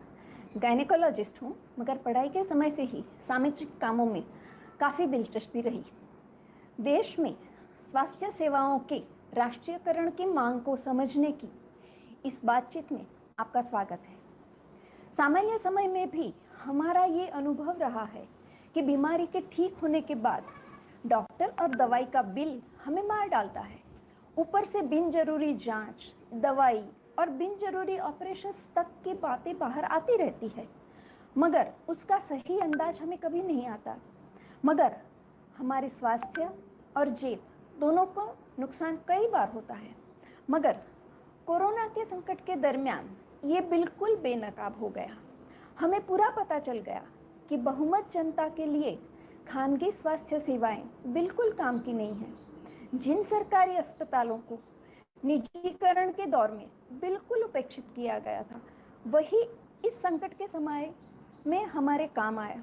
gynaecologist हूँ, मगर पढ़ाई के समय से ही सामाजिक कामों में काफ़ी दिलचस्पी रही। देश में स्वास्थ्य सेवाओं के राष्ट्रीयकरण की मांग को समझने की इस बातचीत में आपका स्वागत है। सामान्य समय में भी हमारा ये अनुभव रहा है कि बीमारी के ठीक होने के बाद डॉक्टर और दवाई का बिल हमें मार डालता है। ऊपर से बिन जरूरी जांच, दवाई और बिन जरूरी ऑपरेशन तक की बातें बाहर आती रहती है, मगर उसका सही अंदाज हमें कभी नहीं आता। मगर हमारे स्वास्थ्य और जेब दोनों को नुकसान कई बार होता है। मगर कोरोना के संकट के दरमियान ये बिल्कुल बेनकाब हो गया। हमें पूरा पता चल गया कि बहुमत जनता के लिए खानगी स्वास्थ्य सेवाएं बिल्कुल काम की नहीं है। जिन सरकारी अस्पतालों को निजीकरण के दौर में बिल्कुल उपेक्षित किया गया था, वही इस संकट के समय में हमारे काम आया।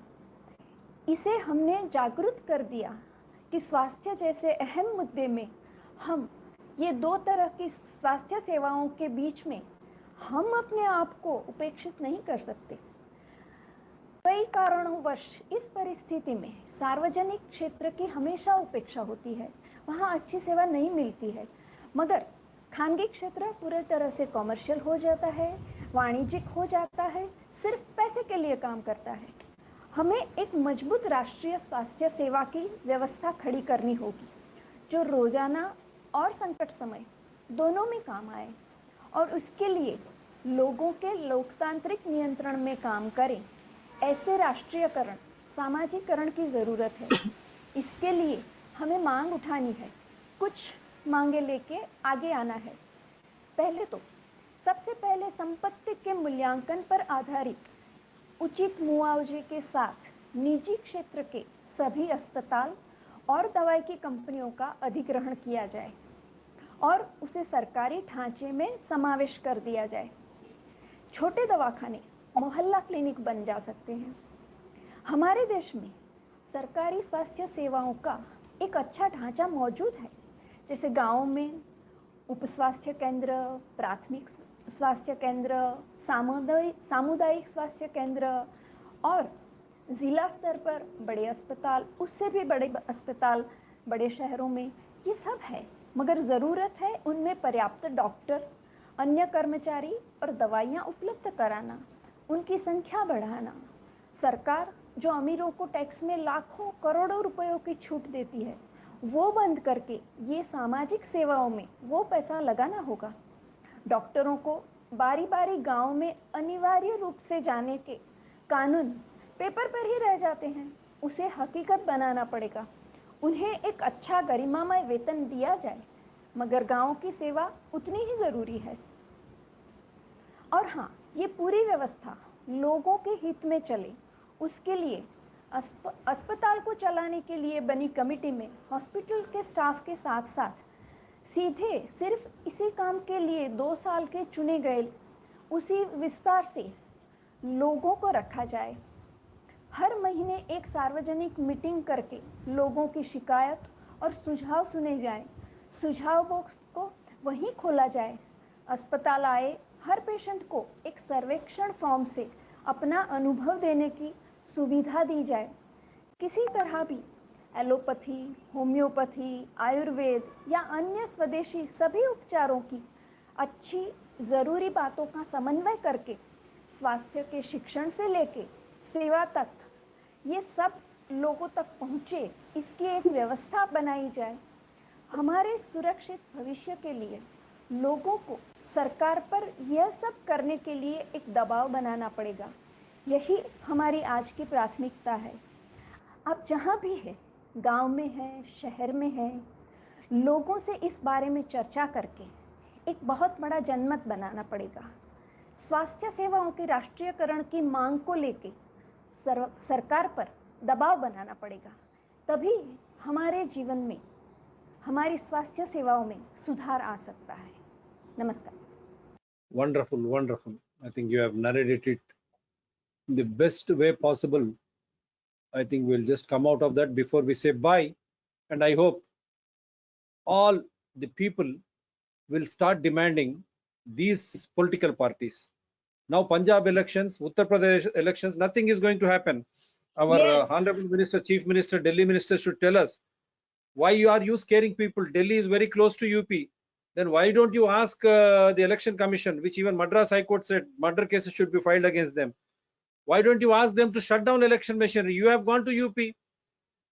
इसे हमने जागरूक कर दिया कि स्वास्थ्य जैसे अहम मुद्दे में हम ये दो तरह की स्वास्थ्य सेवाओं के बीच में हम अपने आप को उपेक्षित नहीं कर सकते। कई कारणोंवश इस परिस्थिति में सार्वजनिक क्षेत्र की हमेशा उपेक्षा होती है, वहाँ अच्छी सेवा नहीं मिलती है। मगर खानगी क्षेत्र पूरी तरह से कॉमर्शियल हो जाता है, वाणिज्यिक हो जाता है, सिर्फ पैसे के लिए काम करता है। हमें एक मजबूत राष्ट्रीय स्वास्थ्य सेवा की व्यवस्था खड़ी करनी होगी, जो रोजाना और संकट समय दोनों में काम आए और उसके लिए लोगों के लोकतांत्रिक नियंत्रण में काम करें। ऐसे राष्ट्रीयकरण, सामाजिकरण की जरूरत है। इसके लिए हमें मांग उठानी है, कुछ मांगे लेके आगे आना है। पहले तो सबसे पहले संपत्ति के मूल्यांकन पर आधारित उचित मुआवजे के साथ निजी क्षेत्र के सभी अस्पताल और दवाई की कंपनियों का अधिग्रहण किया जाए और उसे सरकारी ढांचे में समावेश कर दिया जाए। छोटे दवाखाने मोहल्ला क्लिनिक बन जा सकते हैं। हमारे देश में सरकारी स्वास्थ्य सेवाओं का एक अच्छा ढांचा मौजूद है, जैसे गांव में उप स्वास्थ्य केंद्र, प्राथमिक स्वास्थ्य केंद्र, सामुदायिक स्वास्थ्य केंद्र और जिला स्तर पर बड़े अस्पताल, उससे भी बड़े अस्पताल बड़े शहरों में, ये सब है। मगर ज़रूरत है उनमें पर्याप्त डॉक्टर, अन्य कर्मचारी और दवाइयाँ उपलब्ध कराना, उनकी संख्या बढ़ाना। सरकार जो अमीरों को टैक्स में लाखों करोड़ों रुपयों की छूट देती है, वो बंद करके ये सामाजिक सेवाओं में वो पैसा लगाना होगा। डॉक्टरों को बारी बारी गांव में अनिवार्य रूप से जाने के कानून पेपर पर ही रह जाते हैं, उसे हकीकत बनाना पड़ेगा। उन्हें एक अच्छा गरिमामय वेतन दिया जाए, मगर गांव की सेवा उतनी ही जरूरी है। और हाँ, ये पूरी व्यवस्था लोगों के हित में चले, उसके लिए अस्पताल को चलाने के लिए बनी कमेटी में हॉस्पिटल के स्टाफ के साथ साथ सीधे सिर्फ इसी काम के लिए 2 साल के चुने गए उसी विस्तार से लोगों को रखा जाए। हर महीने एक सार्वजनिक मीटिंग करके लोगों की शिकायत और सुझाव सुने जाए। सुझाव बॉक्स को वहीं खोला जाए। अस्पताल आए हर पेशेंट को एक सर्वेक्षण फॉर्म से अपना अनुभव देने की सुविधा दी जाए। किसी तरह भी एलोपैथी, होम्योपैथी, आयुर्वेद या अन्य स्वदेशी सभी उपचारों की अच्छी ज़रूरी बातों का समन्वय करके स्वास्थ्य के शिक्षण से लेके सेवा तक ये सब लोगों तक पहुँचे, इसकी एक व्यवस्था बनाई जाए। हमारे सुरक्षित भविष्य के लिए लोगों को सरकार पर यह सब करने के लिए एक दबाव बनाना पड़ेगा। यही हमारी आज की प्राथमिकता है। आप जहाँ भी है, गांव में है, शहर में है, लोगों से इस बारे में चर्चा करके एक बहुत बड़ा जनमत बनाना पड़ेगा। स्वास्थ्य सेवाओं के राष्ट्रीयकरण की मांग को लेके सरकार पर दबाव बनाना पड़ेगा, तभी हमारे जीवन में, हमारी स्वास्थ्य सेवाओं में सुधार आ सकता है। नमस्कार। Wonderful, wonderful. I think you have narrated it in the best way possible. I think we'll just come out of that before we say bye. And I hope all the people will start demanding these political parties. Now Punjab elections, Uttar Pradesh elections, nothing is going to happen. Our Yes. Honorable Minister, Chief Minister, Delhi Minister should tell us, why are you scaring people? Delhi is very close to UP. Then why don't you ask the Election Commission, which even Madras High Court said murder cases should be filed against them. Why don't you ask them to shut down election machinery? You have gone to UP,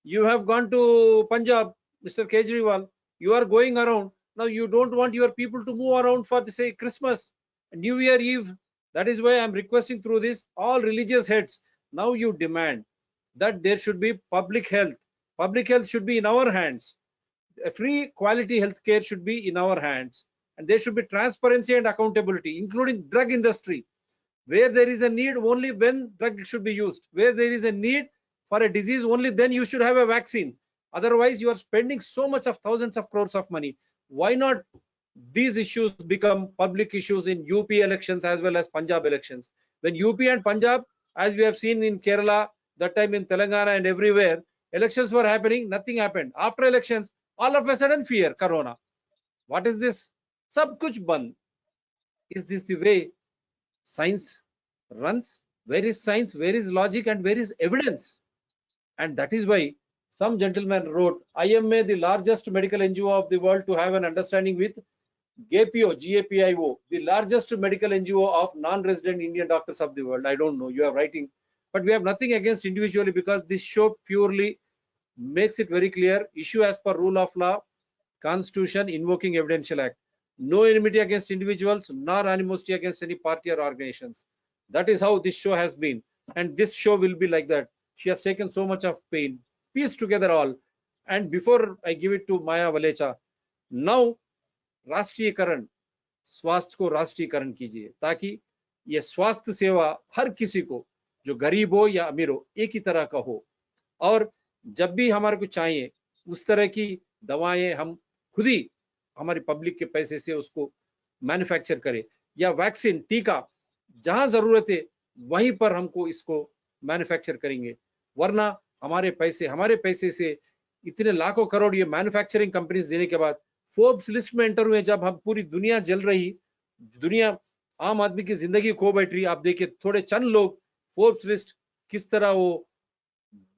you have gone to Punjab, Mr. Kejriwal. You are going around. Now you don't want your people to move around for, say, Christmas, New Year Eve. That is why I'm requesting through this, all religious heads, now you demand that there should be public health. Public health should be in our hands. A free quality health care should be in our hands. And there should be transparency and accountability, including drug industry. Where there is a need, only when drug should be used. Where there is a need for a disease, only then you should have a vaccine. Otherwise, you are spending so much of thousands of crores of money. Why not these issues become public issues in UP elections as well as Punjab elections? When UP and Punjab, as we have seen in Kerala, that time in Telangana and everywhere, elections were happening, nothing happened. After elections, all of a sudden fear, Corona. What is this? Sab kuch band. Is this the way science runs? Where is science? Where is logic? And where is evidence? And that is why some gentleman wrote, IMA, the largest medical NGO of the world, to have an understanding with GAPO, the largest medical NGO of non-resident Indian doctors of the world. I don't know, you are writing, but we have nothing against individually, because this show purely makes it very clear. Issue as per rule of law, Constitution, invoking Evidential Act. No enmity against individuals, nor animosity against any party or organizations. That is how this show has been. And this show will be like that. She has taken so much of pain. Peace together all. And before I give it to Maya Valecha, now राष्ट्रीयकरण, स्वास्थ्य को राष्ट्रीयकरण कीजिए, ताकि ये स्वास्थ्य सेवा हर किसी को, जो गरीब हो या अमीर हो, एक ही तरह का हो। और जब भी हमारे को चाहिए उस तरह की दवाएं हम खुद ही हमारी पब्लिक के पैसे से उसको मैन्युफैक्चर करें, या वैक्सीन, टीका जहां जरूरत है वहीं पर हमको इसको मैन्युफैक्चर करेंगे। वरना हमारे पैसे से इतने लाखों करोड़ ये मैन्युफैक्चरिंग कंपनीज देने के बाद फोर्ब्स लिस्ट में एंटर हुए, जब हम पूरी दुनिया जल रही, दुनिया आम आदमी की जिंदगी खो बैठ रही, आप देखिए थोड़े चंद लोग फोर्ब्स लिस्ट किस तरह वो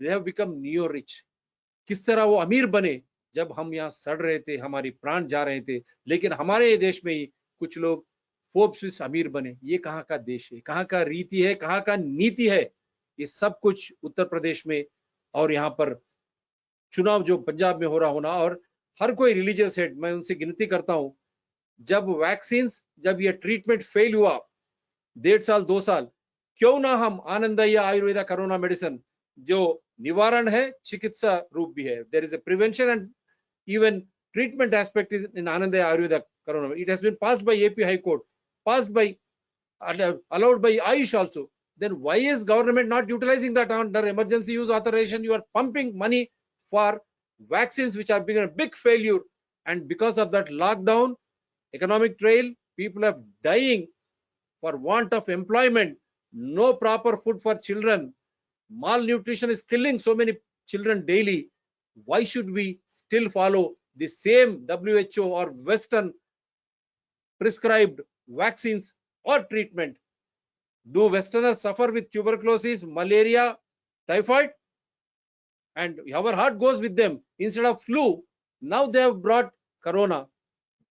they have become neo rich, किस तरह वो अमीर बने, जब हम यहाँ सड़ रहे थे, हमारी प्राण जा रहे थे, लेकिन हमारे देश में ही कुछ लोग फोर्ब्स लिस्ट अमीर बने। ये कहाँ का देश है, कहाँ का रीति है, कहाँ का नीति है? ये सब कुछ उत्तर प्रदेश में और यहाँ पर चुनाव जो पंजाब में हो रहा होना, और हर कोई रिलीजियस हेड, मैं उनसे गिनती करता हूं, जब वैक्सीन, जब ये ट्रीटमेंट फेल हुआ 1.5 साल 2 साल, क्यों ना हम आनंदय्या आयुर्वेदा कोरोना मेडिसिन, जो निवारण है चिकित्सा रूप भी है, there is a prevention and even treatment aspect is in Anandaiah Ayurveda corona, it has been passed by AP High Court, passed by, allowed by Ayush also. Then why is government not utilizing that under emergency use authorization? You are pumping money for vaccines which are being a big failure, and because of that lockdown, economic trail, people are dying for want of employment, no proper food for children, malnutrition is killing so many children daily. Why should we still follow the same WHO or Western prescribed vaccines or treatment? Do Westerners suffer with tuberculosis, malaria, typhoid? And our heart goes with them. Instead of flu, now they have brought corona.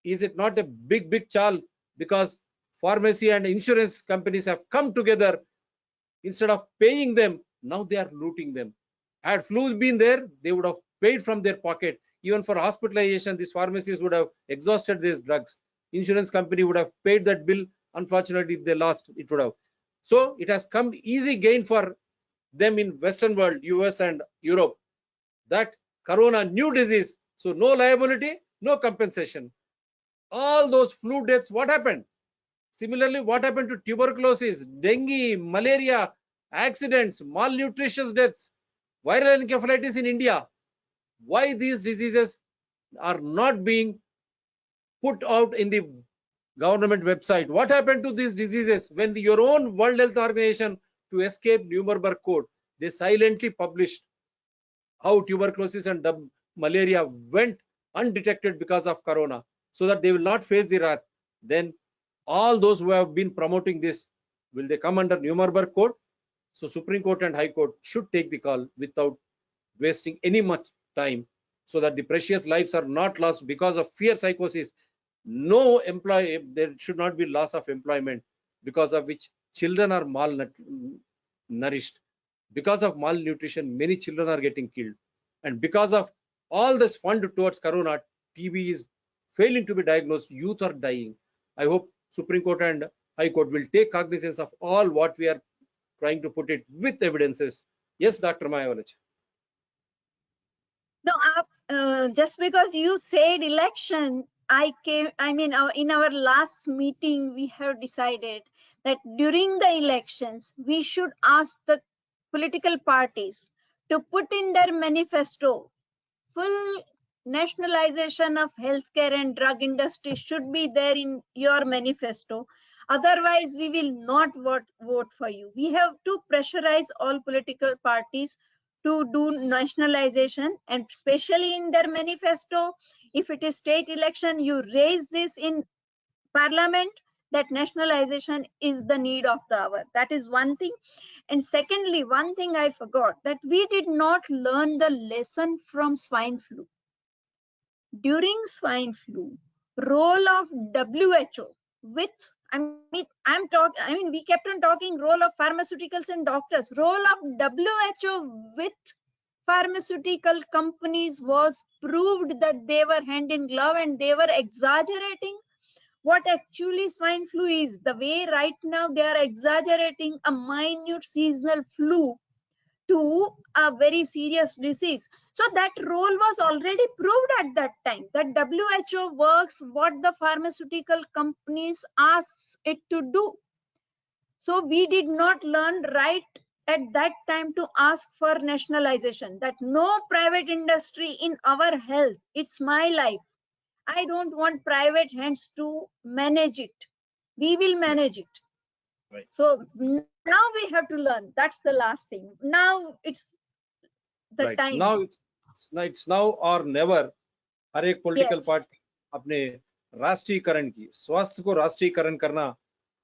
Is it not a big chal? Because pharmacy and insurance companies have come together. Instead of paying them, now they are looting them. Had flu been there, they would have paid from their pocket. Even for hospitalization, these pharmacies would have exhausted these drugs. Insurance company would have paid that bill. Unfortunately, if they lost, it would have. So it has come easy gain for them in Western world, US and Europe, that corona, new disease, so no liability, no compensation. All those flu deaths, what happened? Similarly, what happened to tuberculosis, dengue, malaria, accidents, malnutritious deaths, viral encephalitis in India? Why these diseases are not being put out in the government website? What happened to these diseases when your own World Health Organization, to escape Nuremberg Code, they silently published how tuberculosis and malaria went undetected because of corona, so that they will not face the wrath? Then all those who have been promoting this, will they come under Nuremberg Code? So Supreme Court and High Court should take the call without wasting any much time, so that the precious lives are not lost because of fear psychosis. No employee, there should not be loss of employment, because of which children are nourished. Because of malnutrition, many children are getting killed. And because of all this fund towards Corona, TB is failing to be diagnosed, youth are dying. I hope Supreme Court and High Court will take cognizance of all what we are trying to put it with evidences. Yes, Dr. Maya Valecha. No, just because you said election, in our last meeting, we have decided that during the elections, we should ask the political parties to put in their manifesto full nationalization of healthcare and drug industry should be there in your manifesto. Otherwise, we will not vote for you. We have to pressurize all political parties to do nationalization, and especially in their manifesto, if it is state election, you raise this in parliament, that nationalization is the need of the hour. That is one thing. And secondly, one thing I forgot, that we did not learn the lesson from swine flu. During swine flu, role of WHO with, we kept on talking role of pharmaceuticals and doctors. Role of WHO with pharmaceutical companies was proved that they were hand in glove and they were exaggerating what actually swine flu is. The way right now they are exaggerating a minute seasonal flu to a very serious disease. So that role was already proved at that time, that WHO works what the pharmaceutical companies asks it to do. So we did not learn right at that time to ask for nationalization, that no private industry in our health, it's my life. I don't want private hands to manage it. We will manage it. Right. So now we have to learn. That's the last thing. Now it's the Right. time. Now it's now or never. हर एक political Yes. Party अपने राष्ट्रीयकरण की, स्वास्थ्य को राष्ट्रीयकरण करना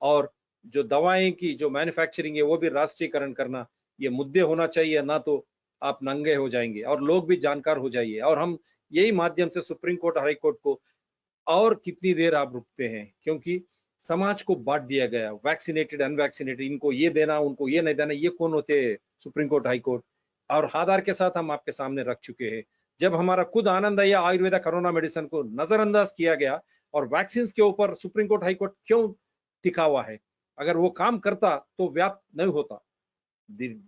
और जो दवाएं की जो मैन्युफैक्चरिंग है वो भी राष्ट्रीयकरण करना, ये मुद्दे होना चाहिए, ना तो आप नंगे हो जाएंगे और लोग भी जानकार हो जाइए। और हम यही माध्यम से सुप्रीम कोर्ट, हाई कोर्ट को और कितनी देर आप रुकते हैं, क्योंकि समाज को बांट दिया गया, वैक्सीनेटेड अनवैक्सीनेटेड, इनको ये देना उनको ये नहीं देना, ये कौन होते हैं सुप्रीम कोर्ट, हाई कोर्ट? और आधार के साथ हम आपके सामने रख चुके हैं। जब हमारा खुद आनंद या आयुर्वेदा कोरोना मेडिसिन को नजरअंदाज किया गया और वैक्सीन के ऊपर सुप्रीम कोर्ट, हाई कोर्ट क्यों टिका हुआ है? अगर वो काम करता तो व्याप्त नहीं होता। The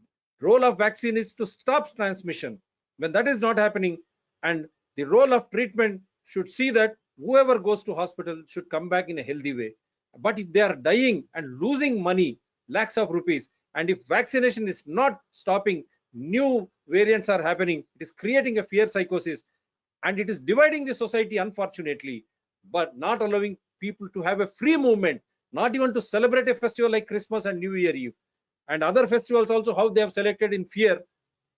role of vaccine is to stop transmission. When that is not happening, and the role of treatment should see that whoever goes to hospital should come back in a healthy way. But if they are dying and losing money, lakhs of rupees, and if vaccination is not stopping, new variants are happening, it is creating a fear psychosis, and it is dividing the society, unfortunately, but not allowing people to have a free movement, not even to celebrate a festival like Christmas and New Year Eve and other festivals also, how they have selected in fear.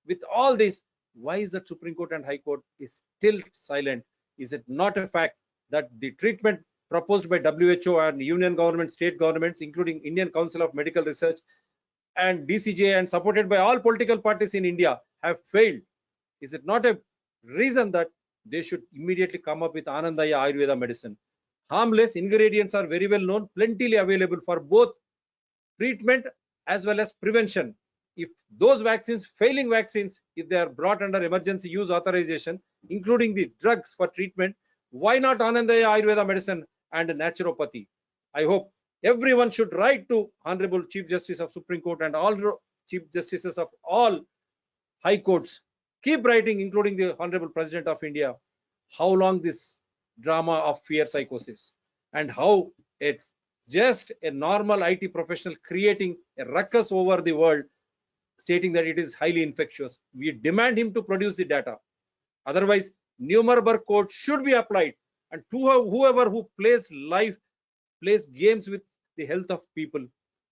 With all this, why is that Supreme Court and High Court is still silent? Is it not a fact that the treatment proposed by WHO and union government, state governments, including Indian Council of Medical Research and DCJ, and supported by all political parties in India, have failed? Is it not a reason that they should immediately come up with Anandaya Ayurveda medicine? Harmless ingredients are very well known, plentifully available for both treatment as well as prevention. If those vaccines, failing vaccines, if they are brought under emergency use authorization, including the drugs for treatment, why not Anandaya Ayurveda medicine and naturopathy? I hope everyone should write to Honorable Chief Justice of Supreme Court and all Chief Justices of all High Courts. Keep writing, including the Honorable President of India, how long this drama of fear psychosis and how it just a normal IT professional creating a ruckus over the world, stating that it is highly infectious. We demand him to produce the data. Otherwise, Nuremberg Code should be applied, and to whoever who plays games with the health of people,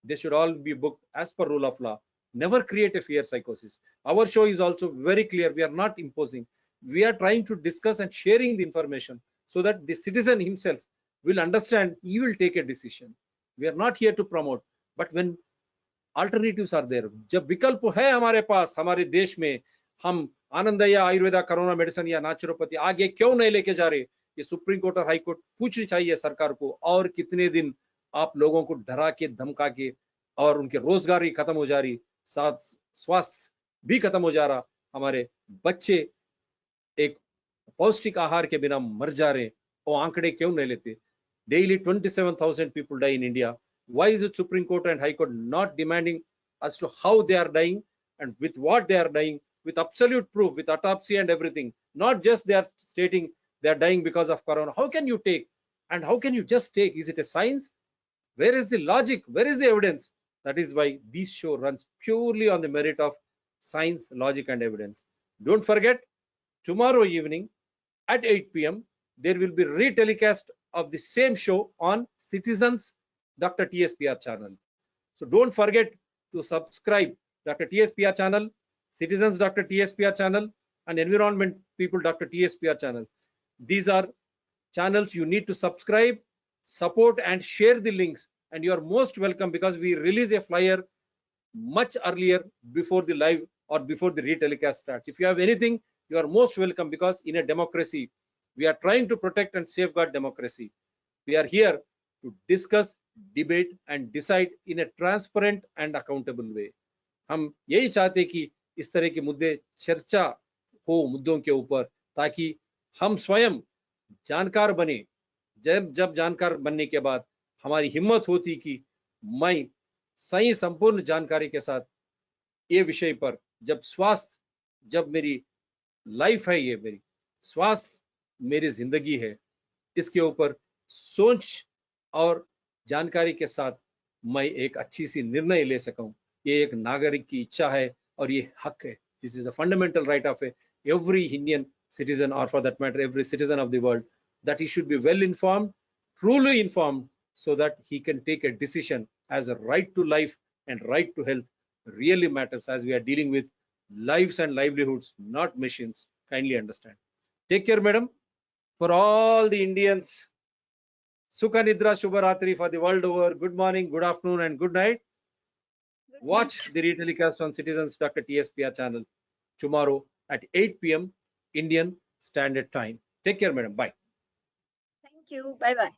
they should all be booked as per rule of law. Never create a fear psychosis. Our show is also very clear. We are not imposing. We are trying to discuss and sharing the information so that the citizen himself will understand, he will take a decision. We are not here to promote, but when alternatives are there, जब विकल्प है हमारे पास, हमारे देश में, हम आनंदया Ayurveda corona medicine या naturopathy आगे क्यों नहीं लेके जा रहे? ये सुप्रीम कोर्ट और हाई कोर्ट पूछनी चाहिए सरकार को। और कितने दिन आप लोगों को डरा के, धमका के और उनके रोजगार ही खत्म हो जा रही, साथ स्वास्थ्य भी खत्म हो जा रहा, हमारे बच्चे एक पौष्टिक आहार के बिना मर जा रहे, वो आंकड़े क्यों नहीं लेते? Daily 27,000 people die in India. Why is it Supreme Court and High Court not demanding as to how they are dying and with what they are dying, with absolute proof, with autopsy and everything? Not just they are stating they are dying because of corona. How can you take and how can you just take? Is it a science? Where is the logic? Where is the evidence? That is why this show runs purely on the merit of science, logic, and evidence. Don't forget, tomorrow evening at 8 p.m. there will be retelecast of the same show on Citizens Dr. TSPR channel. So don't forget to subscribe Dr. TSPR channel, Citizens Dr. TSPR channel, and Environment People Dr. TSPR channel. These are channels you need to subscribe, support, and share the links. And you are most welcome because we release a flyer much earlier before the live or before the retelecast starts. If you have anything, you are most welcome because in a democracy, we are trying to protect and safeguard democracy. We are here to discuss, debate, and decide in a transparent and accountable way. हम यही चाहते कि इस तरह के मुद्दे चर्चा हो मुद्दों के ऊपर, ताकि हम स्वयं जानकार बने। जब जानकार बनने के बाद हमारी हिम्मत होती कि मैं सही संपूर्ण जानकारी के साथ ये विषय पर, जब स्वास्थ्य, जब मेरी लाइफ है, ये मेरी स्वास्थ्य मेरी जिंदगी है, इसके ऊपर सोच और जानकारी के साथ मैं एक अच्छी सी निर्णय ले सकूं। ये एक नागरिक की इच्छा है और ये हक है। This is a fundamental right of every Indian citizen, or for that matter every citizen of the world, that he should be well informed, truly informed, so that he can take a decision, as a right to life and right to health really matters, as we are dealing with lives and livelihoods, not machines. Kindly understand. Take care, madam. For all the Indians, Sukha Nidra Shubharatri for the world over. Good morning, good afternoon, and good night. Watch the retelecast on Citizens Dr. TSPR channel tomorrow at 8 p.m. Indian Standard Time. Take care, madam. Bye. Thank you. Bye bye.